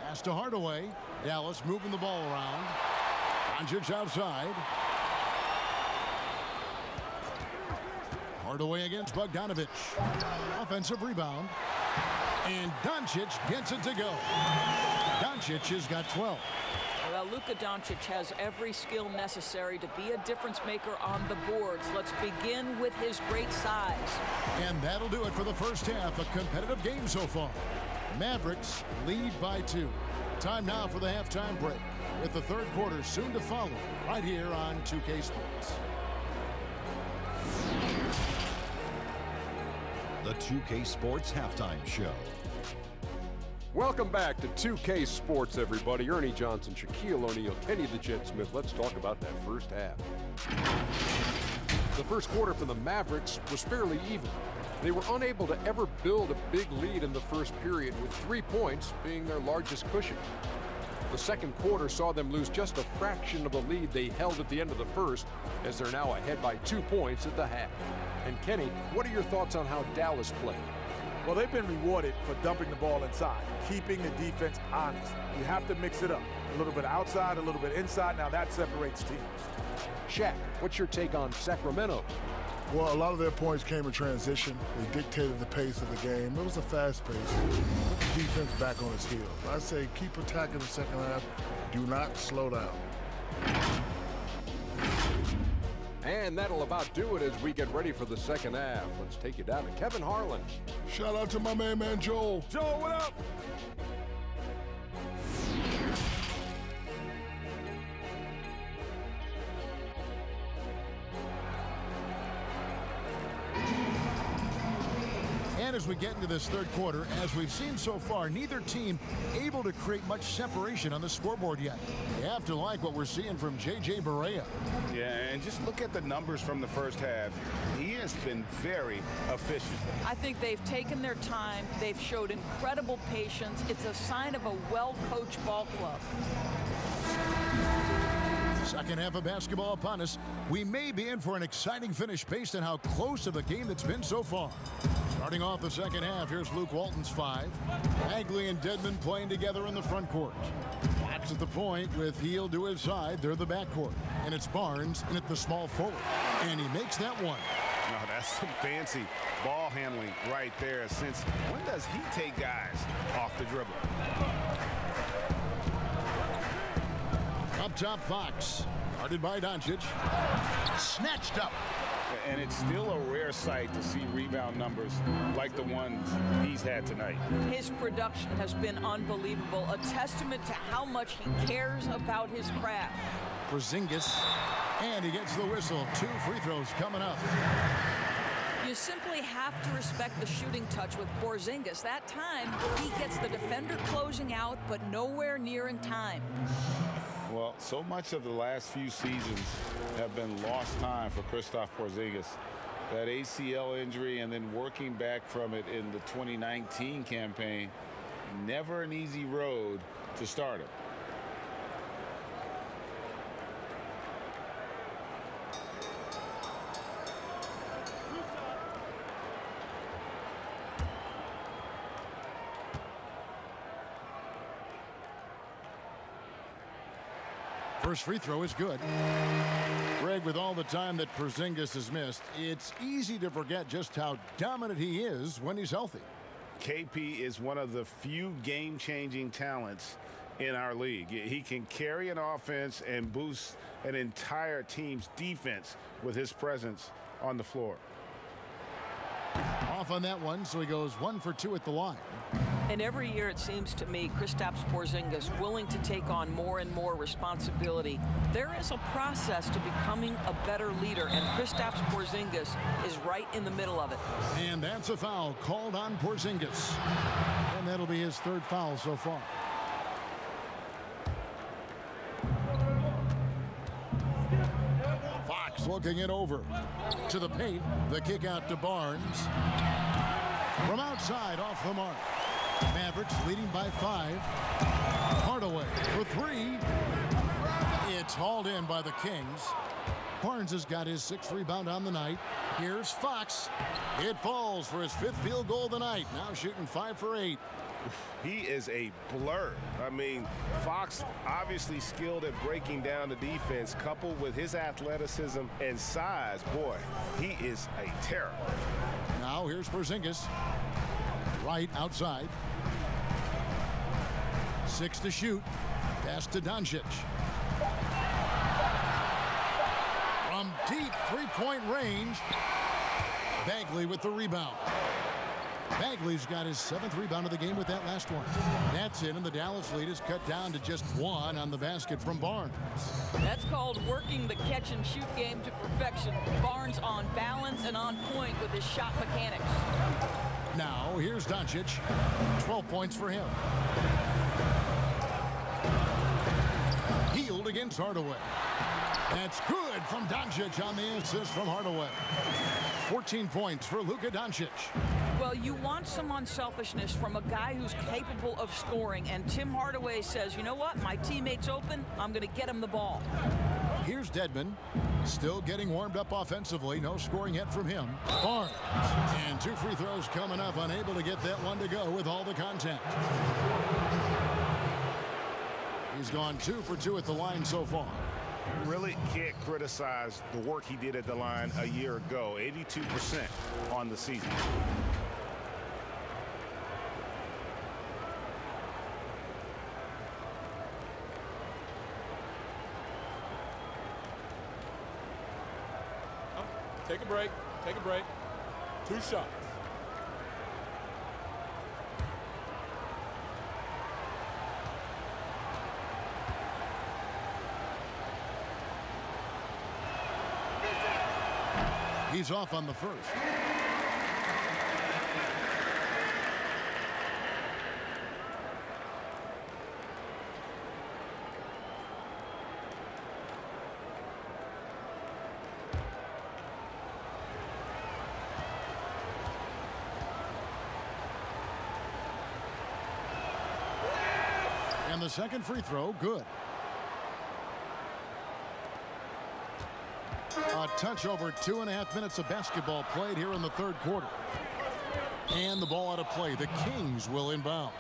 Pass to Hardaway. Dallas moving the ball around. Doncic outside. Hardaway against Bogdanovic. Offensive rebound. And Doncic gets it to go. Doncic has got 12. Well, Luka Doncic has every skill necessary to be a difference maker on the boards. Let's begin with his great size. And that'll do it for the first half. A competitive game so far. Mavericks lead by 2. Time now for the halftime break, with the third quarter soon to follow right here on 2K Sports. The 2K Sports Halftime Show. Welcome back to 2K Sports, everybody. Ernie Johnson, Shaquille O'Neal, Kenny the Jet Smith. Let's talk about that first half. The first quarter for the Mavericks was fairly even. They were unable to ever build a big lead in the first period, with 3 points being their largest cushion. The second quarter saw them lose just a fraction of the lead they held at the end of the first, as they're now ahead by 2 points at the half. And Kenny, what are your thoughts on how Dallas played? Well, they've been rewarded for dumping the ball inside, keeping the defense honest. You have to mix it up. A little bit outside, a little bit inside. Now that separates teams. Shaq, what's your take on Sacramento? Well, a lot of their points came in transition. They dictated the pace of the game. It was a fast pace. Put the defense back on its heels. I say keep attacking the second half. Do not slow down. And that'll about do it as we get ready for the second half. Let's take you down to Kevin Harlan. Shout out to my man Joel. Joel, what up? And as we get into this third quarter, as we've seen so far, neither team able to create much separation on the scoreboard yet. You have to like what we're seeing from J.J. Barea. Yeah, and just look at the numbers from the first half. He has been very efficient. I think they've taken their time. They've showed incredible patience. It's a sign of a well-coached ball club. Second half of basketball upon us. We may be in for an exciting finish based on how close of a game that's been so far. Starting off the second half, here's Luke Walton's 5. Bagley and Dedmon playing together in the front court. Fox at the point with Heel to his side. They're the backcourt. And it's Barnes in at the small forward. And he makes that one. No, that's some fancy ball handling right there. Since when does he take guys off the dribble? Up top, Fox. Guarded by Doncic. Snatched up. And it's still a rare sight to see rebound numbers like the ones he's had tonight. His production has been unbelievable, a testament to how much he cares about his craft. Porzingis, and he gets the whistle. 2 free throws coming up. You simply have to respect the shooting touch with Porzingis. That time, he gets the defender closing out, but nowhere near in time. Well, so much of the last few seasons have been lost time for Kristaps Porzingis. That ACL injury and then working back from it in the 2019 campaign, never an easy road to start him. First free throw is good. Greg, with all the time that Porzingis has missed, it's easy to forget just how dominant he is when he's healthy. KP is one of the few game-changing talents in our league. He can carry an offense and boost an entire team's defense with his presence on the floor. Off on that one, so he goes 1 for 2 at the line. And every year, it seems to me, Kristaps Porzingis willing to take on more and more responsibility. There is a process to becoming a better leader, and Kristaps Porzingis is right in the middle of it. And that's a foul called on Porzingis. And that'll be his 3rd foul so far. Fox looking it over to the paint. The kick out to Barnes. From outside, off the mark. Mavericks leading by 5. Hardaway for 3. It's hauled in by the Kings. Barnes has got his 6th rebound on the night. Here's Fox. It falls for his 5th field goal of the night. Now shooting 5 for 8. He is a blur. I mean, Fox obviously skilled at breaking down the defense, coupled with his athleticism and size. Boy, he is a terror. Now here's Porzingis. Right outside. 6 to shoot. Pass to Doncic. From deep 3-point range. Bagley with the rebound. Bagley's got his 7th rebound of the game with that last one. That's in, and the Dallas lead is cut down to just 1 on the basket from Barnes. That's called working the catch-and-shoot game to perfection. Barnes on balance and on point with his shot mechanics. Now, here's Doncic. 12 points for him. Healed against Hardaway. That's good from Doncic on the assist from Hardaway. 14 points for Luka Doncic. Well, you want some unselfishness from a guy who's capable of scoring, and Tim Hardaway says, you know what, my teammate's open, I'm going to get him the ball. Here's Dedmon, still getting warmed up offensively. No scoring yet from him. Barnes, and 2 free throws coming up, unable to get that one to go with all the contact. He's gone 2 for 2 at the line so far. You really can't criticize the work he did at the line a year ago. 82% on the season. Take a break. Take a break. 2 shots. He's off on the first. And the second free throw, good. A touch over 2.5 minutes of basketball played here in the third quarter. And the ball out of play. The Kings will inbound.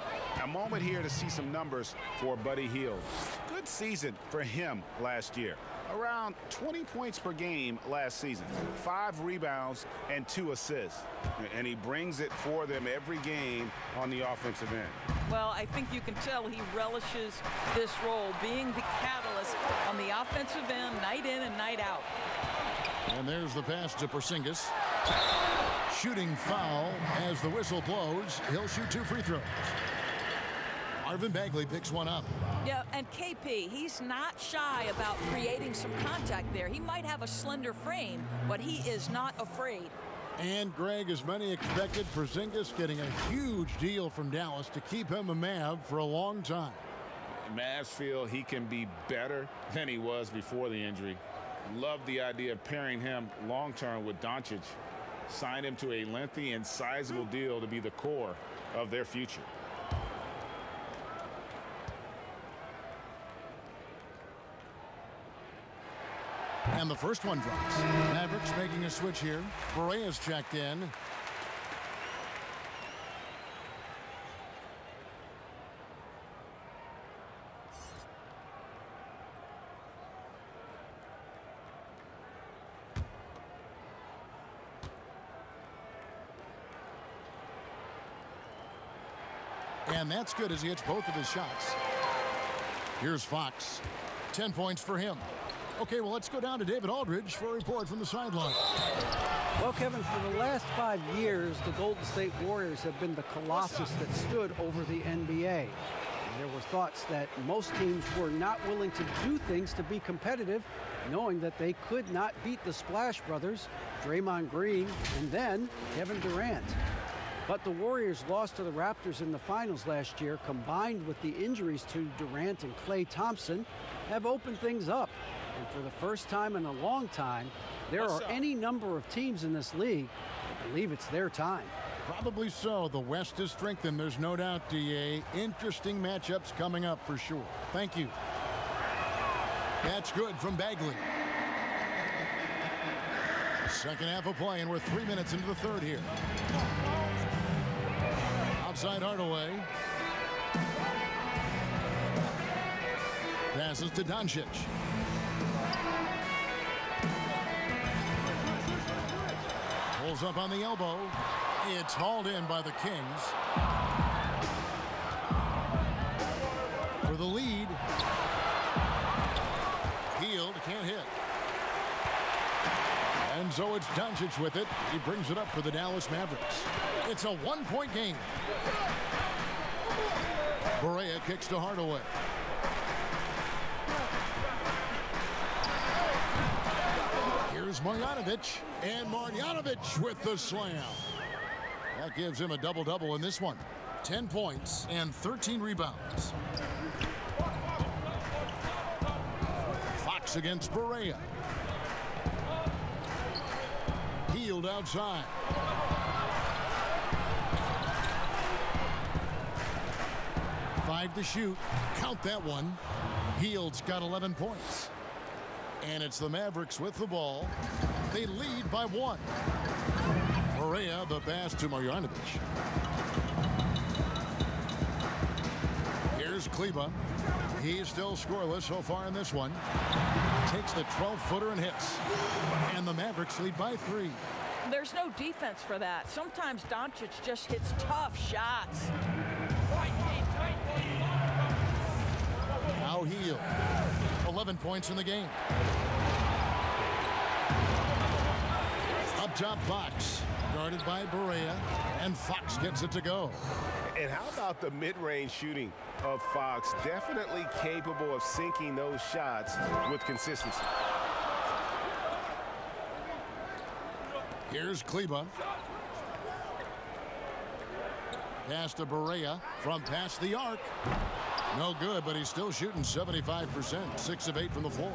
A moment here to see some numbers for Buddy Hield. Good season for him last year. Around 20 points per game last season. 5 rebounds and 2 assists. And he brings it for them every game on the offensive end. Well, I think you can tell he relishes this role, being the catalyst on the offensive end, night in and night out. And there's the pass to Porzingis. Shooting foul as the whistle blows. He'll shoot 2 free throws. Marvin Bagley picks one up. Yeah, and KP, he's not shy about creating some contact there. He might have a slender frame, but he is not afraid. And Greg, as many expected, Porzingis getting a huge deal from Dallas to keep him a Mav for a long time. Mavs feel he can be better than he was before the injury. Love the idea of pairing him long-term with Doncic. Signed him to a lengthy and sizable deal to be the core of their future. And the first one drops. Mavericks making a switch here. Borea's checked in. And that's good as he hits both of his shots. Here's Fox. 10 points for him. Okay, well, let's go down to David Aldridge for a report from the sideline. Well, Kevin, for the last 5 years, the Golden State Warriors have been the colossus that stood over the NBA. And there were thoughts that most teams were not willing to do things to be competitive, knowing that they could not beat the Splash Brothers, Draymond Green, and then Kevin Durant. But the Warriors lost to the Raptors in the finals last year, combined with the injuries to Durant and Klay Thompson, have opened things up. And for the first time in a long time, there are any number of teams in this league that believe it's their time. Probably so. The West is strengthened, there's no doubt, DA. Interesting matchups coming up for sure. Thank you. That's good from Bagley. Second half of play, and we're 3 minutes into the third here. Outside Hardaway. Passes to Doncic. Pulls up on the elbow. It's hauled in by the Kings. For the lead. Hield can't hit. And so it's Doncic with it. He brings it up for the Dallas Mavericks. It's a 1-point game. Borea kicks to Hardaway. Here's Marjanovic. And Marjanovic with the slam. That gives him a double-double in this one. 10 points and 13 rebounds. Fox against Borea. Hield outside. Five to shoot. Count that one. Hield's got 11 points. And it's the Mavericks with the ball. They lead by 1. Borea, the pass to Marjanovic. Here's Kleba. He's still scoreless so far in this one. Takes the 12-footer and hits. And the Mavericks lead by 3. There's no defense for that. Sometimes Doncic just hits tough shots. Now Hield. 11 points in the game. Up top, Fox. Guarded by Borea. And Fox gets it to go. And how about the mid-range shooting of Fox? Definitely capable of sinking those shots with consistency. Here's Kleba. Pass to Borea from past the arc. No good, but he's still shooting 75%. 6 of 8 from the floor.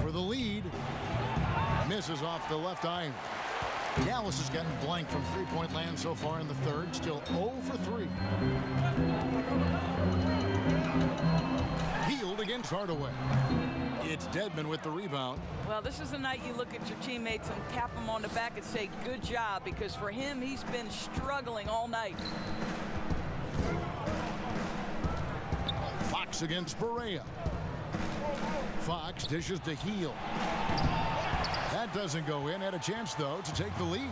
For the lead. Misses off the left iron. Dallas has gotten blank from three-point land so far in the third, still 0 for 3. Healed against Hardaway. It's Dedmon with the rebound. Well, this is the night you look at your teammates and tap them on the back and say, good job, because for him, he's been struggling all night. Fox against Barea. Fox dishes to Heel. That doesn't go in. Had a chance, though, to take the lead.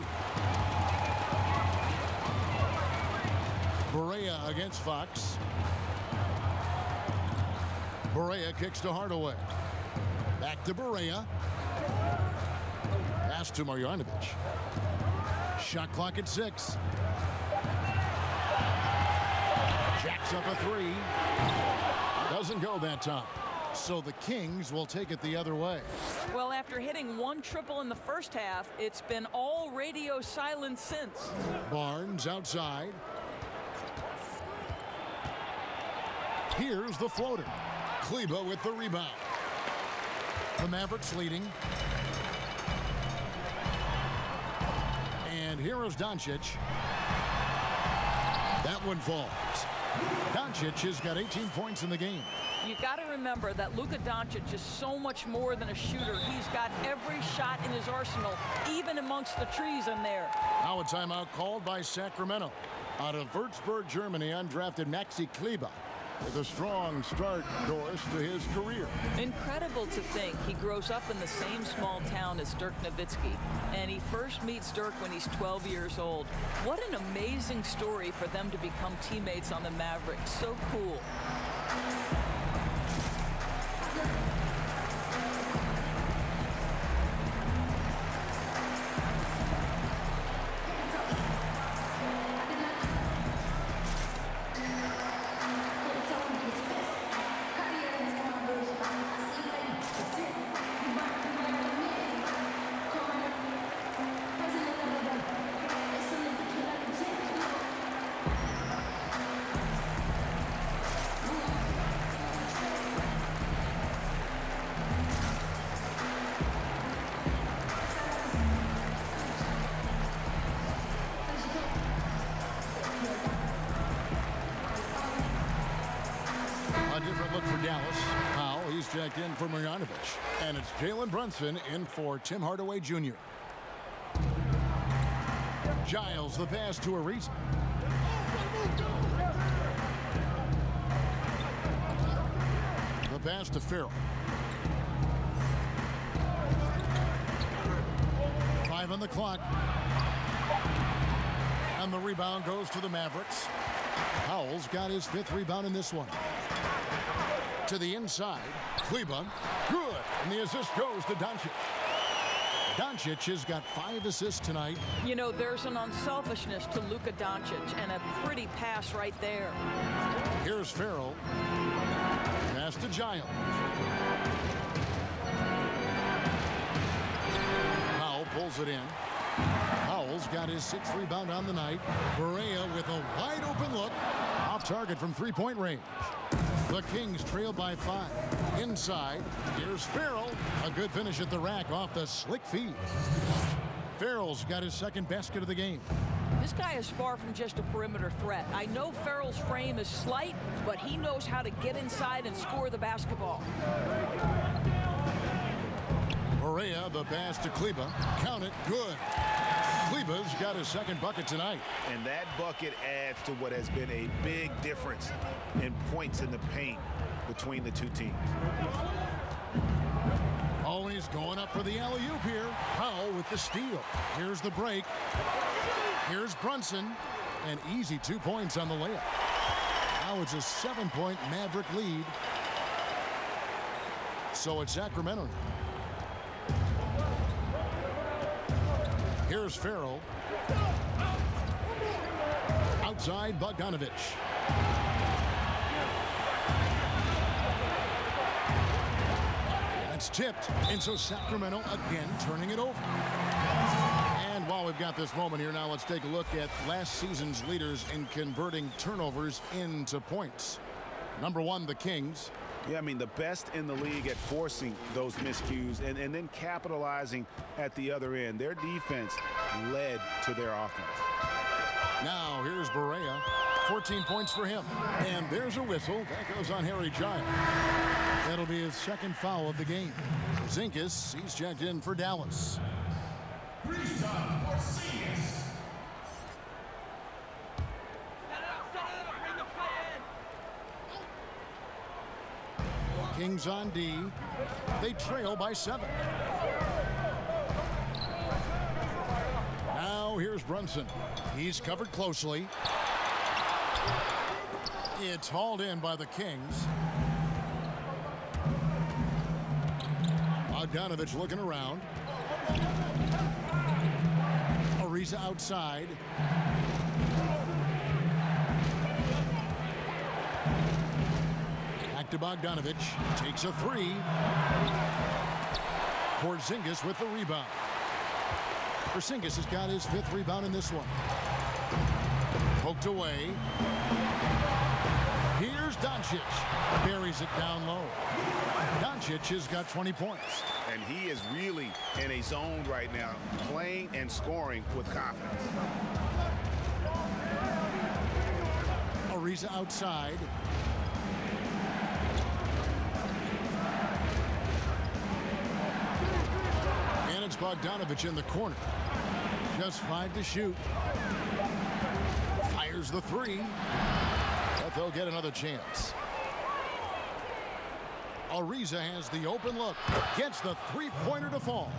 Barea against Fox. Barea kicks to Hardaway. Back to Barea. Pass to Marjanovic. Shot clock at 6. Jacks up a 3. Doesn't go that time. So the Kings will take it the other way. Well, after hitting one triple in the first half, it's been all radio silence since. Barnes outside. Here's the floater. Kleber with the rebound. The Mavericks leading. And here is Doncic. That one falls. Doncic has got 18 points in the game. You got to remember that Luka Doncic is so much more than a shooter. He's got every shot in his arsenal, even amongst the trees in there. Now a timeout called by Sacramento. Out of Würzburg, Germany, undrafted Maxi Kleber with a strong start, Doris, to his career. Incredible to think he grows up in the same small town as Dirk Nowitzki, and he first meets Dirk when he's 12 years old. What an amazing story for them to become teammates on the Mavericks. So cool. Look for Dallas. Powell, he's checked in for Marjanovic. And it's Jalen Brunson in for Tim Hardaway Jr. Giles, the pass to Ariza. The pass to Farrell. 5 on the clock. And the rebound goes to the Mavericks. Powell's got his 5th rebound in this one. To the inside, Kleber, good, and the assist goes to Doncic. Doncic has got 5 assists tonight. You know, there's an unselfishness to Luka Doncic, and a pretty pass right there. Here's Farrell. Pass to Giles. Powell pulls it in. Powell's got his 6th rebound on the night. Barea with a wide open look. Off target from three-point range. The Kings trail by 5. Inside, here's Farrell. A good finish at the rack off the slick feed. Farrell's got his 2nd basket of the game. This guy is far from just a perimeter threat. I know Farrell's frame is slight, but he knows how to get inside and score the basketball. Barea, the pass to Kleber. Count it, good. Kleber's got his 2nd bucket tonight. And that bucket adds to what has been a big difference in points in the paint between the two teams. Oh, he's going up for the alley-oop here. Powell with the steal. Here's the break. Here's Brunson. An easy 2 points on the layup. Now it's a 7-point Maverick lead. So it's Sacramento now. Here's Farrell. Outside, Bogdanovic. That's tipped, and so Sacramento again turning it over. And while we've got this moment here now, let's take a look at last season's leaders in converting turnovers into points. Number 1, the Kings. Yeah, I mean, the best in the league at forcing those miscues and then capitalizing at the other end. Their defense led to their offense. Now here's Barea. 14 points for him. And there's a whistle. That goes on Harry Giles. That'll be his second foul of the game. Zinkus, he's checked in for Dallas. Kings on D. They trail by 7. Now here's Brunson. He's covered closely. It's hauled in by the Kings. Bogdanovich looking around. Ariza outside. Back to Bogdanovich. Takes a 3. Porzingis with the rebound. Porzingis has got his 5th rebound in this one. Poked away. Here's Doncic. Buries it down low. Doncic has got 20 points. And he is really in a zone right now, playing and scoring with confidence. Ariza outside. And it's Bogdanovich in the corner. Just 5 to shoot. Fires the 3. But they'll get another chance. Ariza has the open look. Gets the 3-pointer to fall.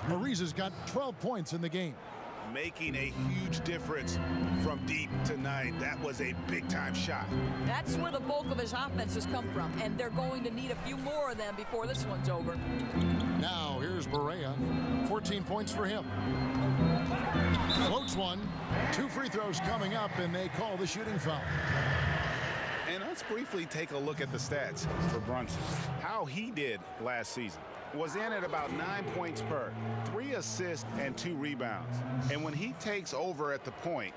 Ariza's got 12 points in the game. Making a huge difference from deep tonight. That was a big-time shot. That's where the bulk of his offense has come from, and they're going to need a few more of them before this one's over. Now here's Barea. 14 points for him. Floats one. 2 free throws coming up, and they call the shooting foul. And let's briefly take a look at the stats for Brunson. How he did last season. Was in at about 9 points per, 3 assists and 2 rebounds. And when he takes over at the point,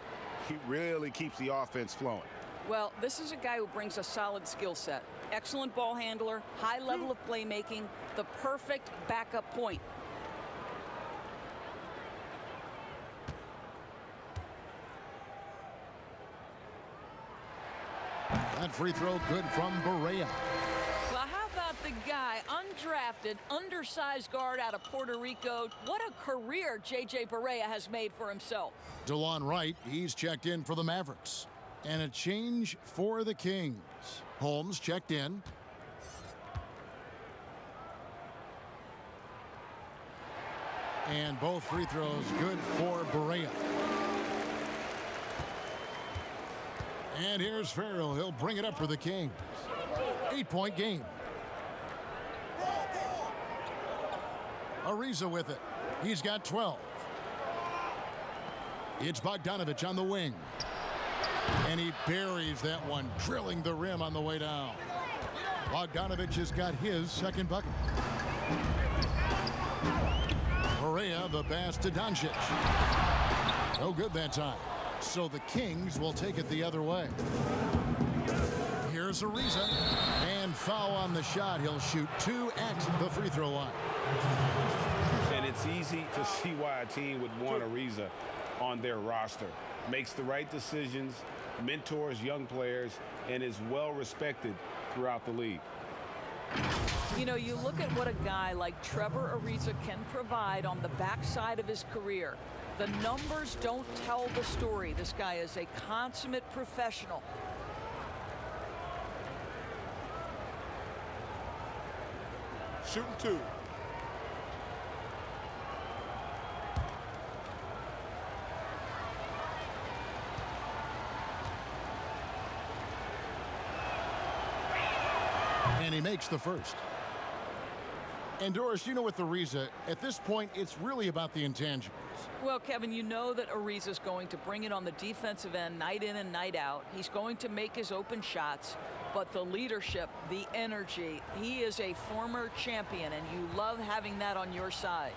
he really keeps the offense flowing. Well, this is a guy who brings a solid skill set. Excellent ball handler, high level of playmaking, the perfect backup point. That free throw good from Barea. Well, how about the guy, undrafted, undersized guard out of Puerto Rico? What a career J.J. Barea has made for himself. DeLon Wright, he's checked in for the Mavericks. And a change for the Kings. Holmes checked in. And both free throws good for Barea. And here's Farrell. He'll bring it up for the Kings. 8-point game. Ariza with it. He's got 12. It's Bogdanovich on the wing. And he buries that one, drilling the rim on the way down. Bogdanovich has got his second bucket. Barea, the pass to Doncic. No good that time. So the Kings will take it the other way. Here's Ariza. And foul on the shot. He'll shoot 2 at the free throw line. And it's easy to see why a team would want Ariza on their roster. Makes the right decisions, mentors young players, and is well respected throughout the league. You know, you look at what a guy like Trevor Ariza can provide on the backside of his career. The numbers don't tell the story. This guy is a consummate professional. Shooting 2. And he makes the first. And Doris, you know with Ariza, at this point, it's really about the intangibles. Well, Kevin, you know that Ariza's going to bring it on the defensive end night in and night out. He's going to make his open shots, but the leadership, the energy, he is a former champion, and you love having that on your side.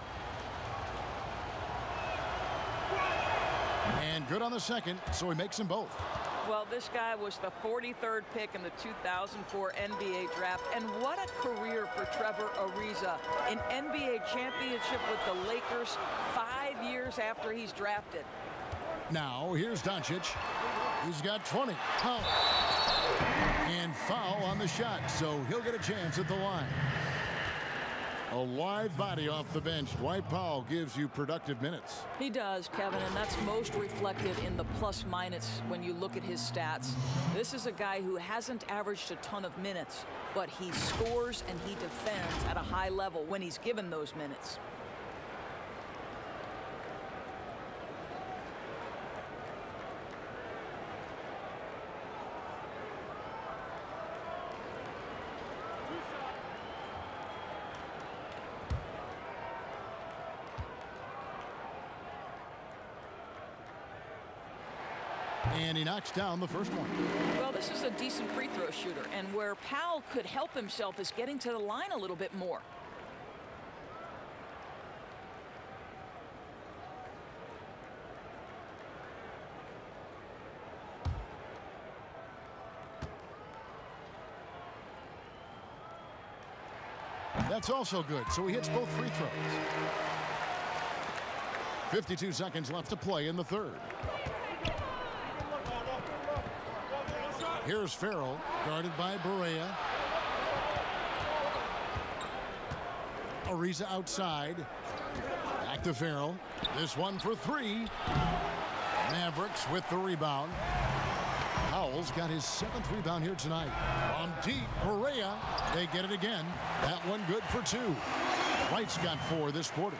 And good on the second, so he makes them both. Well, this guy was the 43rd pick in the 2004 NBA draft, and what a career for Trevor Ariza. An NBA championship with the Lakers 5 years after he's drafted. Now, here's Doncic. He's got 20. Foul. And foul on the shot, so he'll get a chance at the line. A live body off the bench. Dwight Powell gives you productive minutes. He does, Kevin, and that's most reflected in the plus-minus when you look at his stats. This is a guy who hasn't averaged a ton of minutes, but he scores and he defends at a high level when he's given those minutes. And he knocks down the first one. Well, this is a decent free throw shooter, and where Powell could help himself is getting to the line a little bit more. That's also good, so he hits both free throws. 52 seconds left to play in the third. Here's Farrell, guarded by Barea. Ariza outside. Back to Farrell. This one for three. Mavericks with the rebound. Powell's got his 7th rebound here tonight. From deep, Barea. They get it again. That one good for 2. Wright's got 4 this quarter.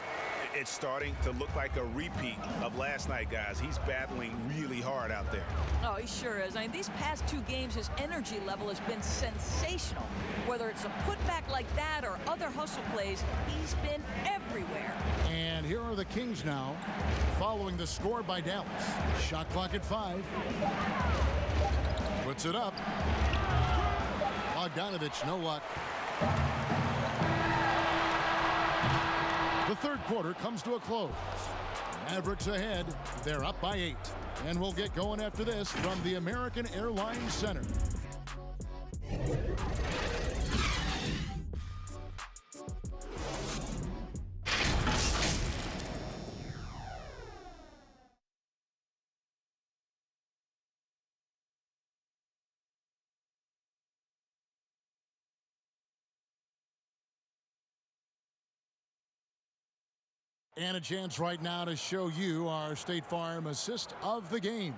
It's starting to look like a repeat of last night, guys. He's battling really hard out there. Oh, he sure is. I mean, these past 2 games, his energy level has been sensational. Whether it's a putback like that or other hustle plays, he's been everywhere. And here are the Kings now, following the score by Dallas. Shot clock at 5. Puts it up. Bogdanovich, no luck. The third quarter comes to a close. Mavericks ahead. They're up by 8. And we'll get going after this from the American Airlines Center. And a chance right now to show you our State Farm assist of the game.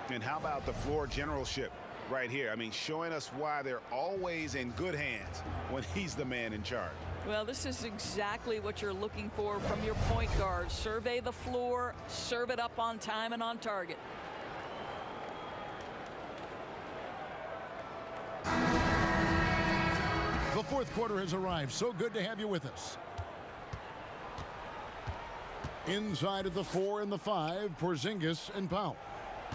And how about the floor generalship right here? I mean, showing us why they're always in good hands when he's the man in charge. Well, this is exactly what you're looking for from your point guard. Survey the floor, serve it up on time and on target. The fourth quarter has arrived. So good to have you with us. Inside of the 4 and the 5, Porzingis and Powell.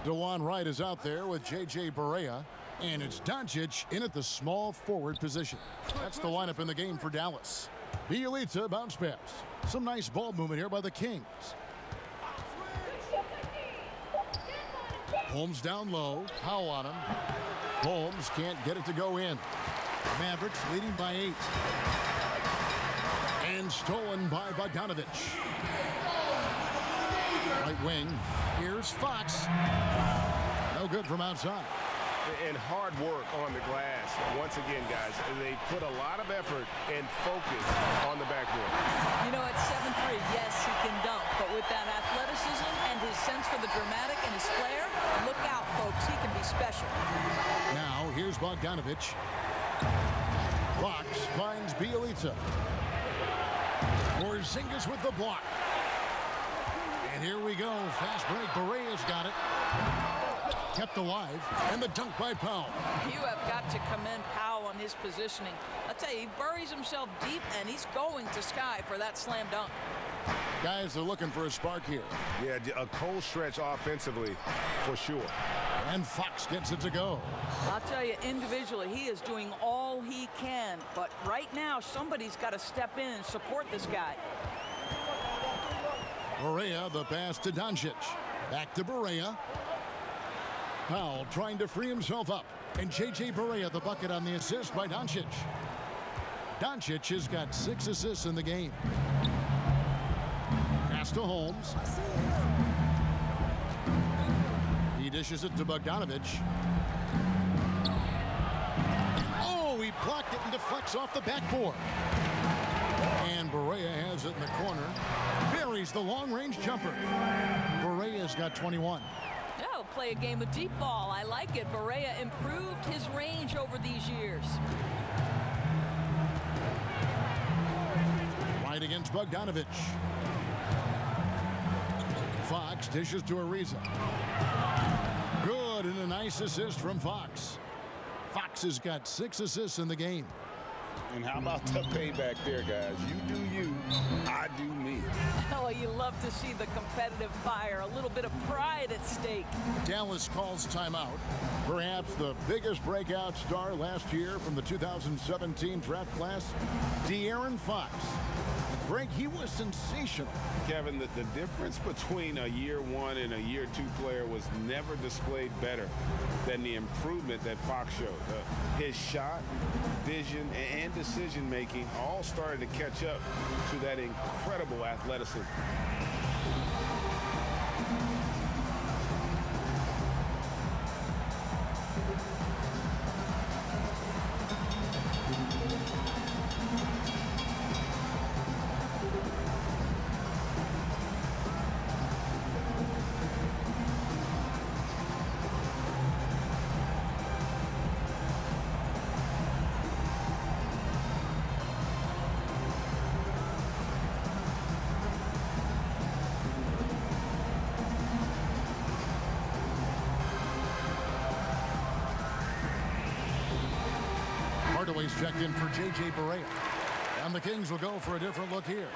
DeJuan Wright is out there with J.J. Barea. And it's Doncic in at the small forward position. That's the lineup in the game for Dallas. Bielitsa bounce pass. Some nice ball movement here by the Kings. Holmes down low. Powell on him. Holmes can't get it to go in. Mavericks leading by 8. And stolen by Bogdanovich. Right wing. Here's Fox. No good from outside. And hard work on the glass. Once again, guys, they put a lot of effort and focus on the backboard. You know, at 7'3", yes, he can dunk. But with that athleticism and his sense for the dramatic and his flair, look out, folks. He can be special. Now, here's Bogdanovich. Fox finds Bielitsa. Porzingis with the block. And here we go. Fast break. Barea's got it. Kept alive. And the dunk by Powell. You have got to commend Powell on his positioning. I'll tell you, he buries himself deep, and he's going to sky for that slam dunk. Guys are looking for a spark here. Yeah, a cold stretch offensively for sure. And Fox gets it to go. I'll tell you, individually, he is doing all he can. But right now, somebody's got to step in and support this guy. Barea, the pass to Doncic. Back to Barea. Powell trying to free himself up. And J.J. Barea the bucket on the assist by Doncic. Doncic has got 6 assists in the game. Pass to Holmes. He dishes it to Bogdanovich. Oh, he blocked it and deflects off the backboard. And Barea has it in the corner. Buries the long-range jumper. Barea's got 21. Oh, play a game of deep ball. I like it. Barea improved his range over these years. Right against Bogdanovich. Fox dishes to Ariza. Good, and a nice assist from Fox. Fox has got 6 assists in the game. And how about the payback there, guys? You do you, I do me. Oh, you love to see the competitive fire, a little bit of pride at stake. Dallas calls timeout. Perhaps the biggest breakout star last year from the 2017 draft class, De'Aaron Fox. Greg, he was sensational. Kevin, the difference between a year 1 and a year 2 player was never displayed better than the improvement that Fox showed. His shot, vision, and decision-making all started to catch up to that incredible athleticism. Hardaway's checked in for J.J. Barea. And the Kings will go for a different look here.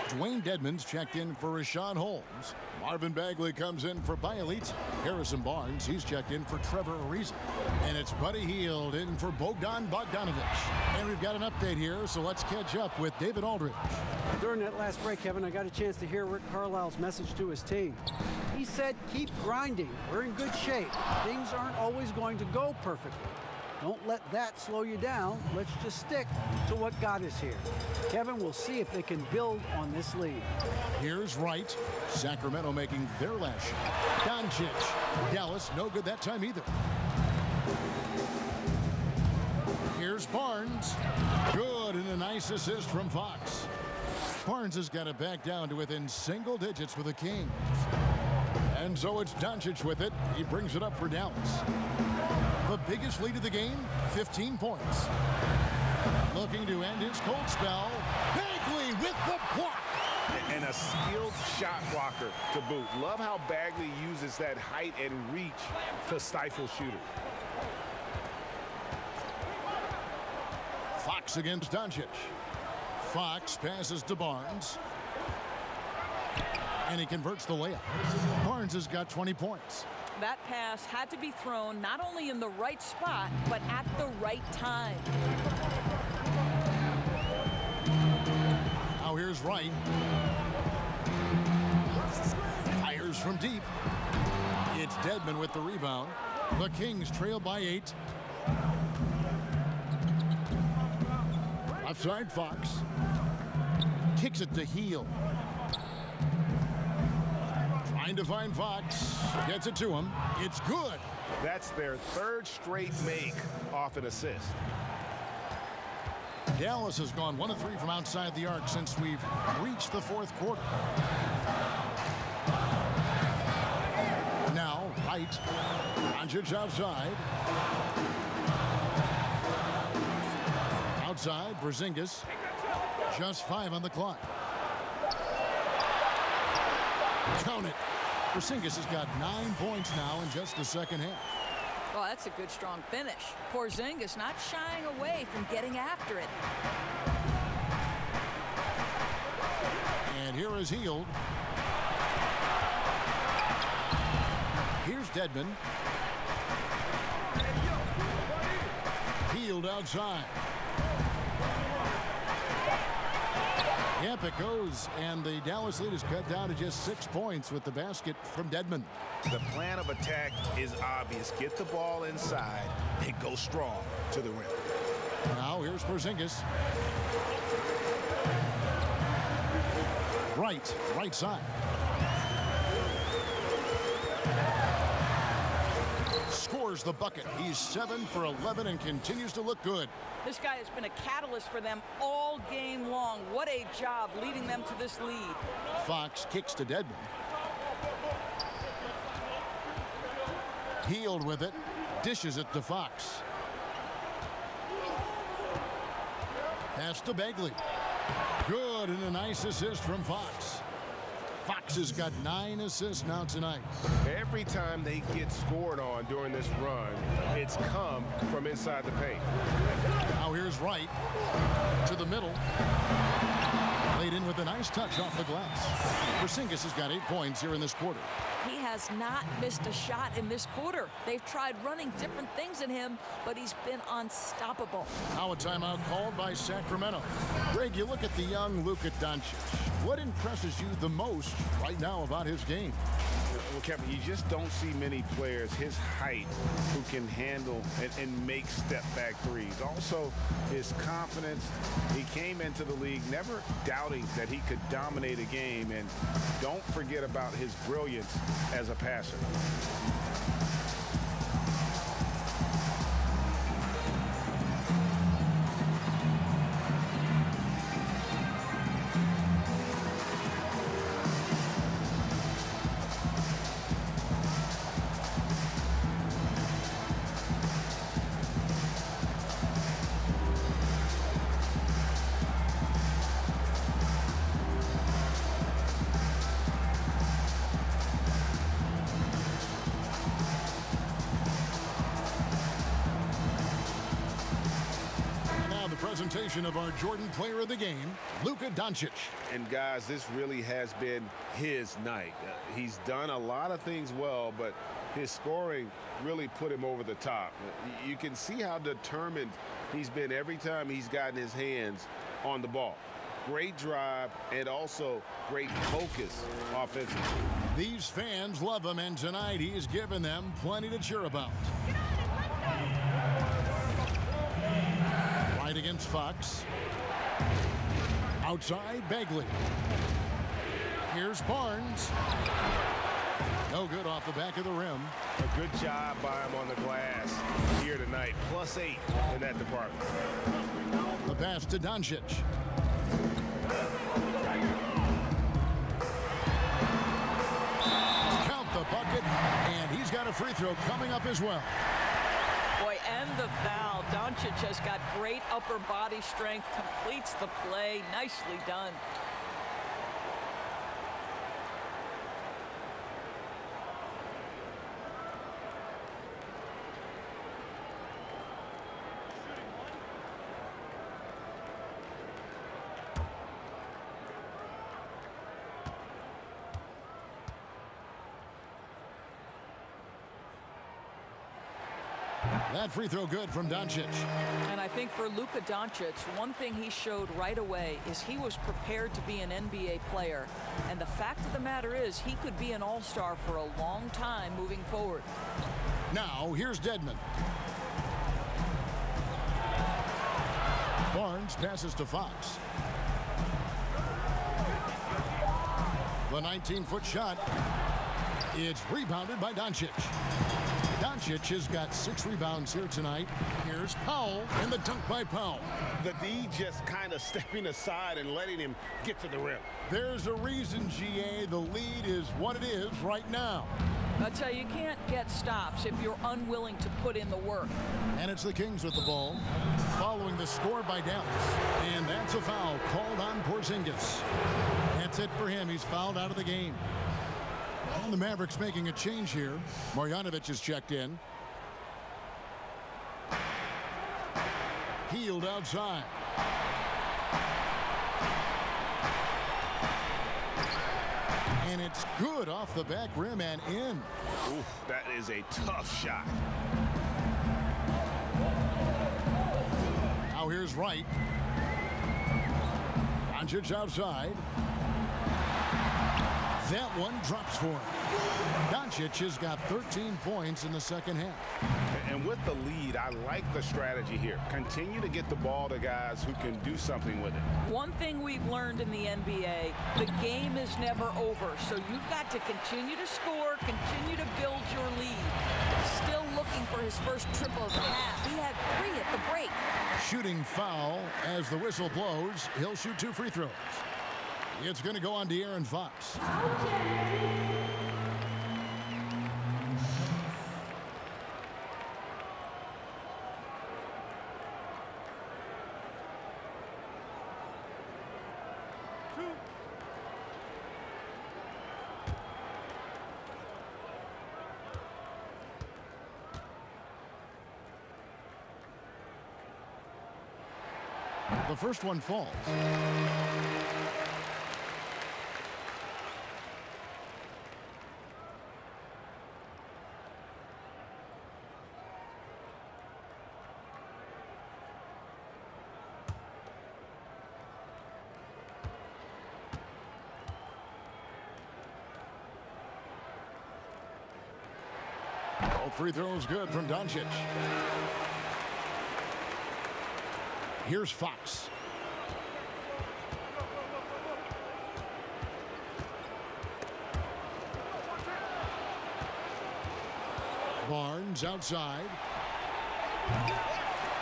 Dwayne Dedmon's checked in for Rashawn Holmes. Marvin Bagley comes in for Bielitz. Harrison Barnes, he's checked in for Trevor Ariza. And it's Buddy Hield in for Bogdan Bogdanovich. And we've got an update here, so let's catch up with David Aldridge. During that last break, Kevin, I got a chance to hear Rick Carlisle's message to his team. He said, keep grinding. We're in good shape. Things aren't always going to go perfectly. Don't let that slow you down. Let's just stick to what got us here. Kevin, we'll see if they can build on this lead. Here's Wright. Sacramento making their last shot. Doncic. Dallas, no good that time either. Here's Barnes. Good, and a nice assist from Fox. Barnes has got it back down to within single digits for the Kings. And so it's Doncic with it. He brings it up for Dallas. The biggest lead of the game, 15 points. Looking to end his cold spell. Bagley with the block. And a skilled shot blocker to boot. Love how Bagley uses that height and reach to stifle shooters. Fox against Doncic. Fox passes to Barnes. And he converts the layup. Barnes has got 20 points. That pass had to be thrown not only in the right spot, but at the right time. Now here's Wright. Fires from deep. It's Dedmon with the rebound. The Kings trail by 8. Left side, Fox. Kicks it to Hield. Trying to find Fox. Gets it to him. It's good. That's their third straight make off an assist. Dallas has gone 1 of 3 from outside the arc since we've reached the fourth quarter. Now, Wright. Doncic outside. Outside, Porzingis. Just 5 on the clock. Count it. Porzingis has got 9 points now in just the second half. Well, that's a good, strong finish. Porzingis not shying away from getting after it. And here is Hield. Here's Dedmon. Hield outside. Yep, it goes, and the Dallas lead is cut down to just 6 points with the basket from Dedmon. The plan of attack is obvious. Get the ball inside and go strong to the rim. Now here's Porzingis. Right side. Scores the bucket. He's 7 for 11 and continues to look good. This guy has been a catalyst for them all game long. What a job leading them to this lead. Fox kicks to Dedmon. Healed with it. Dishes it to Fox. Pass to Bagley. Good, and a nice assist from Fox. Fox has got 9 assists now tonight. Every time they get scored on during this run, it's come from inside the paint. Now here's Wright to the middle. Laid in with a nice touch off the glass. Porzingis has got 8 points here in this quarter. He has not missed a shot in this quarter. They've tried running different things at him, but he's been unstoppable. Now a timeout called by Sacramento. Greg, you look at the young Luka Doncic. What impresses you the most right now about his game? Well, Kevin, you just don't see many players his height who can handle and make step-back threes. Also, his confidence. He came into the league never doubting that he could dominate a game. And don't forget about his brilliance as a passer. Presentation of our Jordan Player of the Game, Luka Doncic. And guys, this really has been his night. He's done a lot of things well, but his scoring really put him over the top. You can see how determined he's been every time he's gotten his hands on the ball. Great drive and also great focus offensively. These fans love him, and tonight he's given them plenty to cheer about. Right against Fox. Outside, Bagley. Here's Barnes. No good off the back of the rim. A good job by him on the glass here tonight. +8 in that department. The pass to Doncic. Count the bucket, and he's got a free throw coming up as well. Boy, and the foul. Doncic has got great upper body strength, completes the play. Nicely done. That free throw good from Doncic. And I think for Luka Doncic, one thing he showed right away is he was prepared to be an NBA player. And the fact of the matter is he could be an all-star for a long time moving forward. Now, here's Dedmon. Barnes passes to Fox. The 19-foot shot. It's rebounded by Doncic. Doncic has got 6 rebounds here tonight. Here's Powell, and the dunk by Powell. The D just kind of stepping aside and letting him get to the rim. There's a reason, GA, the lead is what it is right now. I tell you, you can't get stops if you're unwilling to put in the work. And it's the Kings with the ball, following the score by Dallas. And that's a foul called on Porzingis. That's it for him. He's fouled out of the game. And the Mavericks making a change here. Marjanovic is checked in. Healed outside. And it's good off the back rim and in. Ooh, that is a tough shot. Now here's Wright. Doncic outside. That one drops for him. Doncic has got 13 points in the second half. And with the lead, I like the strategy here. Continue to get the ball to guys who can do something with it. One thing we've learned in the NBA, the game is never over. So you've got to continue to score, continue to build your lead. Still looking for his first triple of the half. He had 3 at the break. Shooting foul as the whistle blows. He'll shoot 2 free throws. It's going to go on De'Aaron Fox. The first one falls. All free throws good from Doncic. Here's Fox. Barnes outside.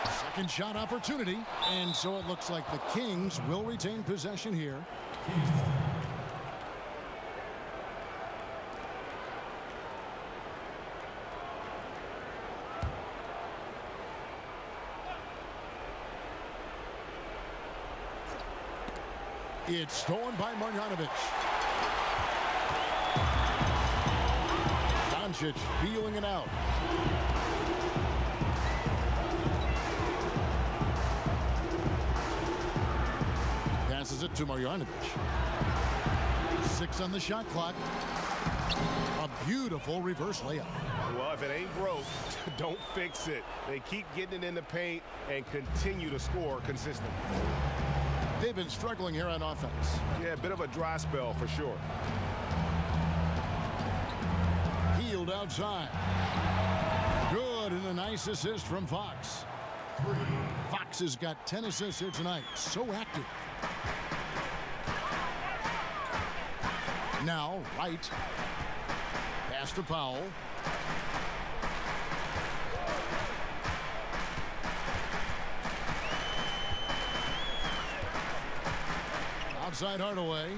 Second shot opportunity. And so it looks like the Kings will retain possession here. It's stolen by Marjanovic. Doncic feeling it out. Passes it to Marjanovic. 6 on the shot clock. A beautiful reverse layup. Well, if it ain't broke, don't fix it. They keep getting it in the paint and continue to score consistently. They've been struggling here on offense. Yeah, a bit of a dry spell for sure. Healed outside. Good, and a nice assist from Fox. Fox has got 10 assists here tonight. So active. Now, Wright. Pass to Powell. Outside Hardaway.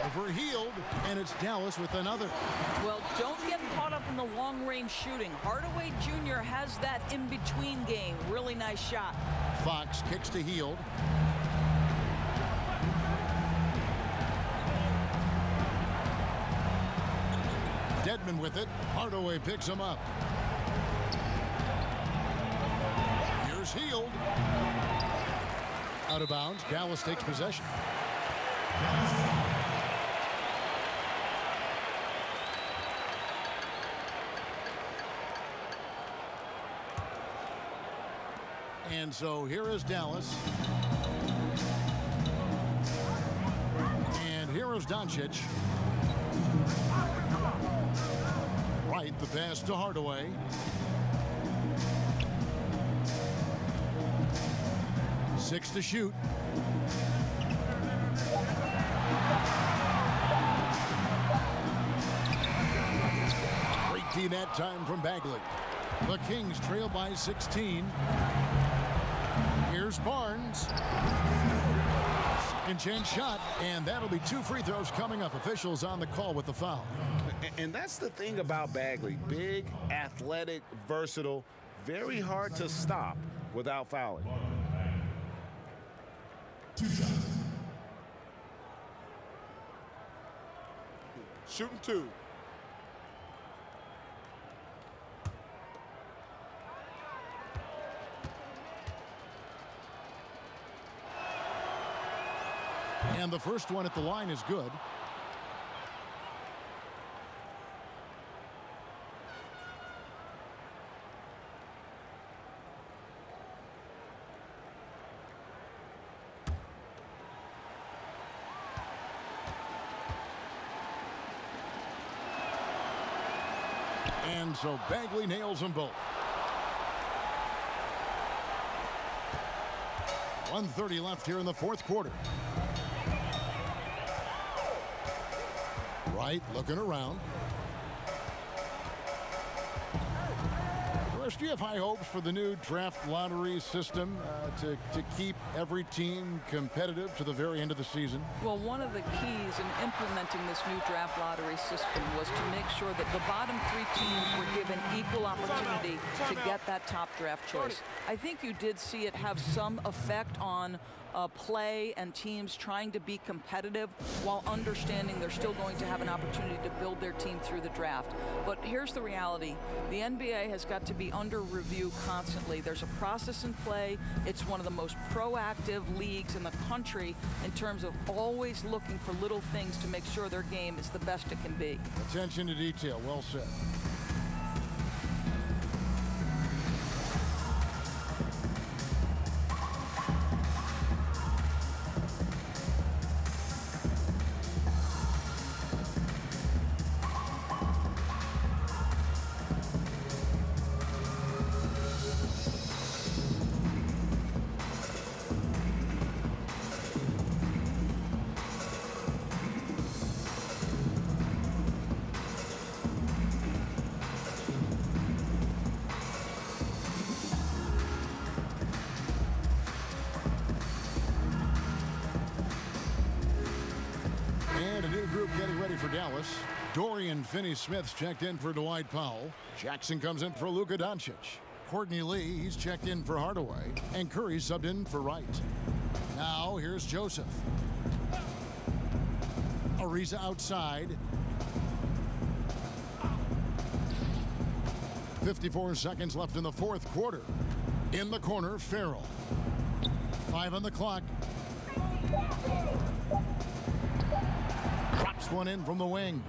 Overhealed, and it's Dallas with another. Well, don't get caught up in the long-range shooting. Hardaway Jr. has that in-between game. Really nice shot. Fox kicks to Hield. Dedmon with it. Hardaway picks him up. Here's Hield. Out of bounds. Dallas takes possession. And so here is Dallas. And here is Doncic. Right, the pass to Hardaway. Six to shoot. Great D that time from Bagley. The Kings trail by 16. Here's Barnes. Second chance shot, and that'll be 2 free throws coming up. Officials on the call with the foul. And that's the thing about Bagley. Big, athletic, versatile, very hard to stop without fouling. 2 shots. Shooting 2. And the first one at the line is good. And so Bagley nails them both. 1:30 left here in the fourth quarter. Wright looking around. Do you have high hopes for the new draft lottery system to keep every team competitive to the very end of the season? Well, one of the keys in implementing this new draft lottery system was to make sure that the bottom 3 teams were given equal opportunity to get that top draft choice. I think you did see it have some effect on play and teams trying to be competitive while understanding they're still going to have an opportunity to build their team through the draft. But here's the reality. The NBA has got to be under review constantly. There's a process in play. It's one of the most proactive leagues in the country in terms of always looking for little things to make sure their game is the best it can be. Attention to detail. Well said. Getting ready for Dallas. Dorian Finney-Smith's checked in for Dwight Powell. Jackson comes in for Luka Doncic. Courtney Lee, he's checked in for Hardaway. And Curry subbed in for Wright. Now here's Joseph. Ariza outside. 54 seconds left in the fourth quarter. In the corner, Farrell. 5 on the clock. Drops one in from the wing.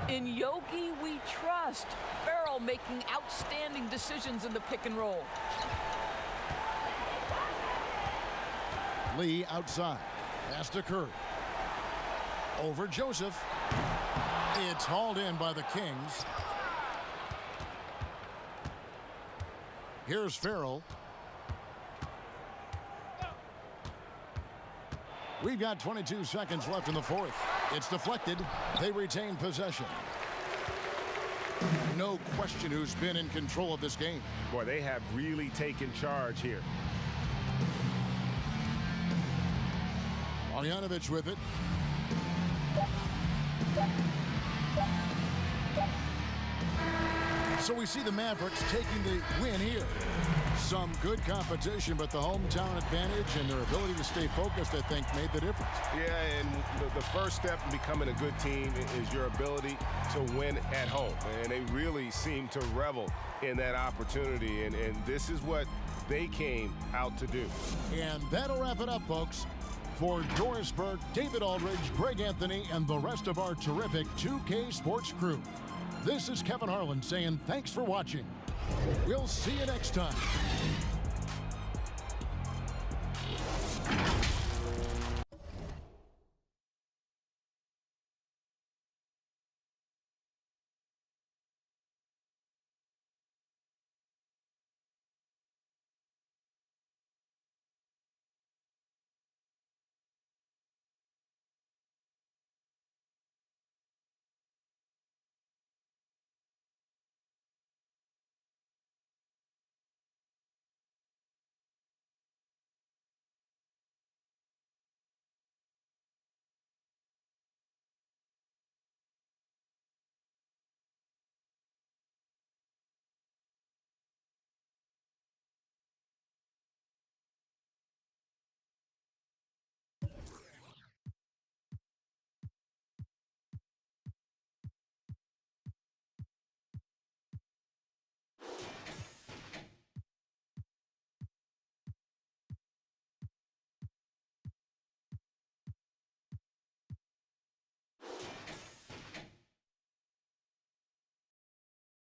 In Yogi, we trust. Farrell making outstanding decisions in the pick and roll. Lee outside. Pass to Curry. Over Joseph. It's hauled in by the Kings. Here's Farrell. We've got 22 seconds left in the fourth. It's deflected. They retain possession. No question who's been in control of this game. Boy, they have really taken charge here. Marjanovic with it. So we see the Mavericks taking the win here. Some good competition, but the hometown advantage and their ability to stay focused, I think, made the difference. Yeah, and the first step in becoming a good team is your ability to win at home. And they really seem to revel in that opportunity, and this is what they came out to do. And that'll wrap it up, folks. For Doris Burke, David Aldridge, Greg Anthony, and the rest of our terrific 2K Sports crew, this is Kevin Harlan saying thanks for watching. We'll see you next time.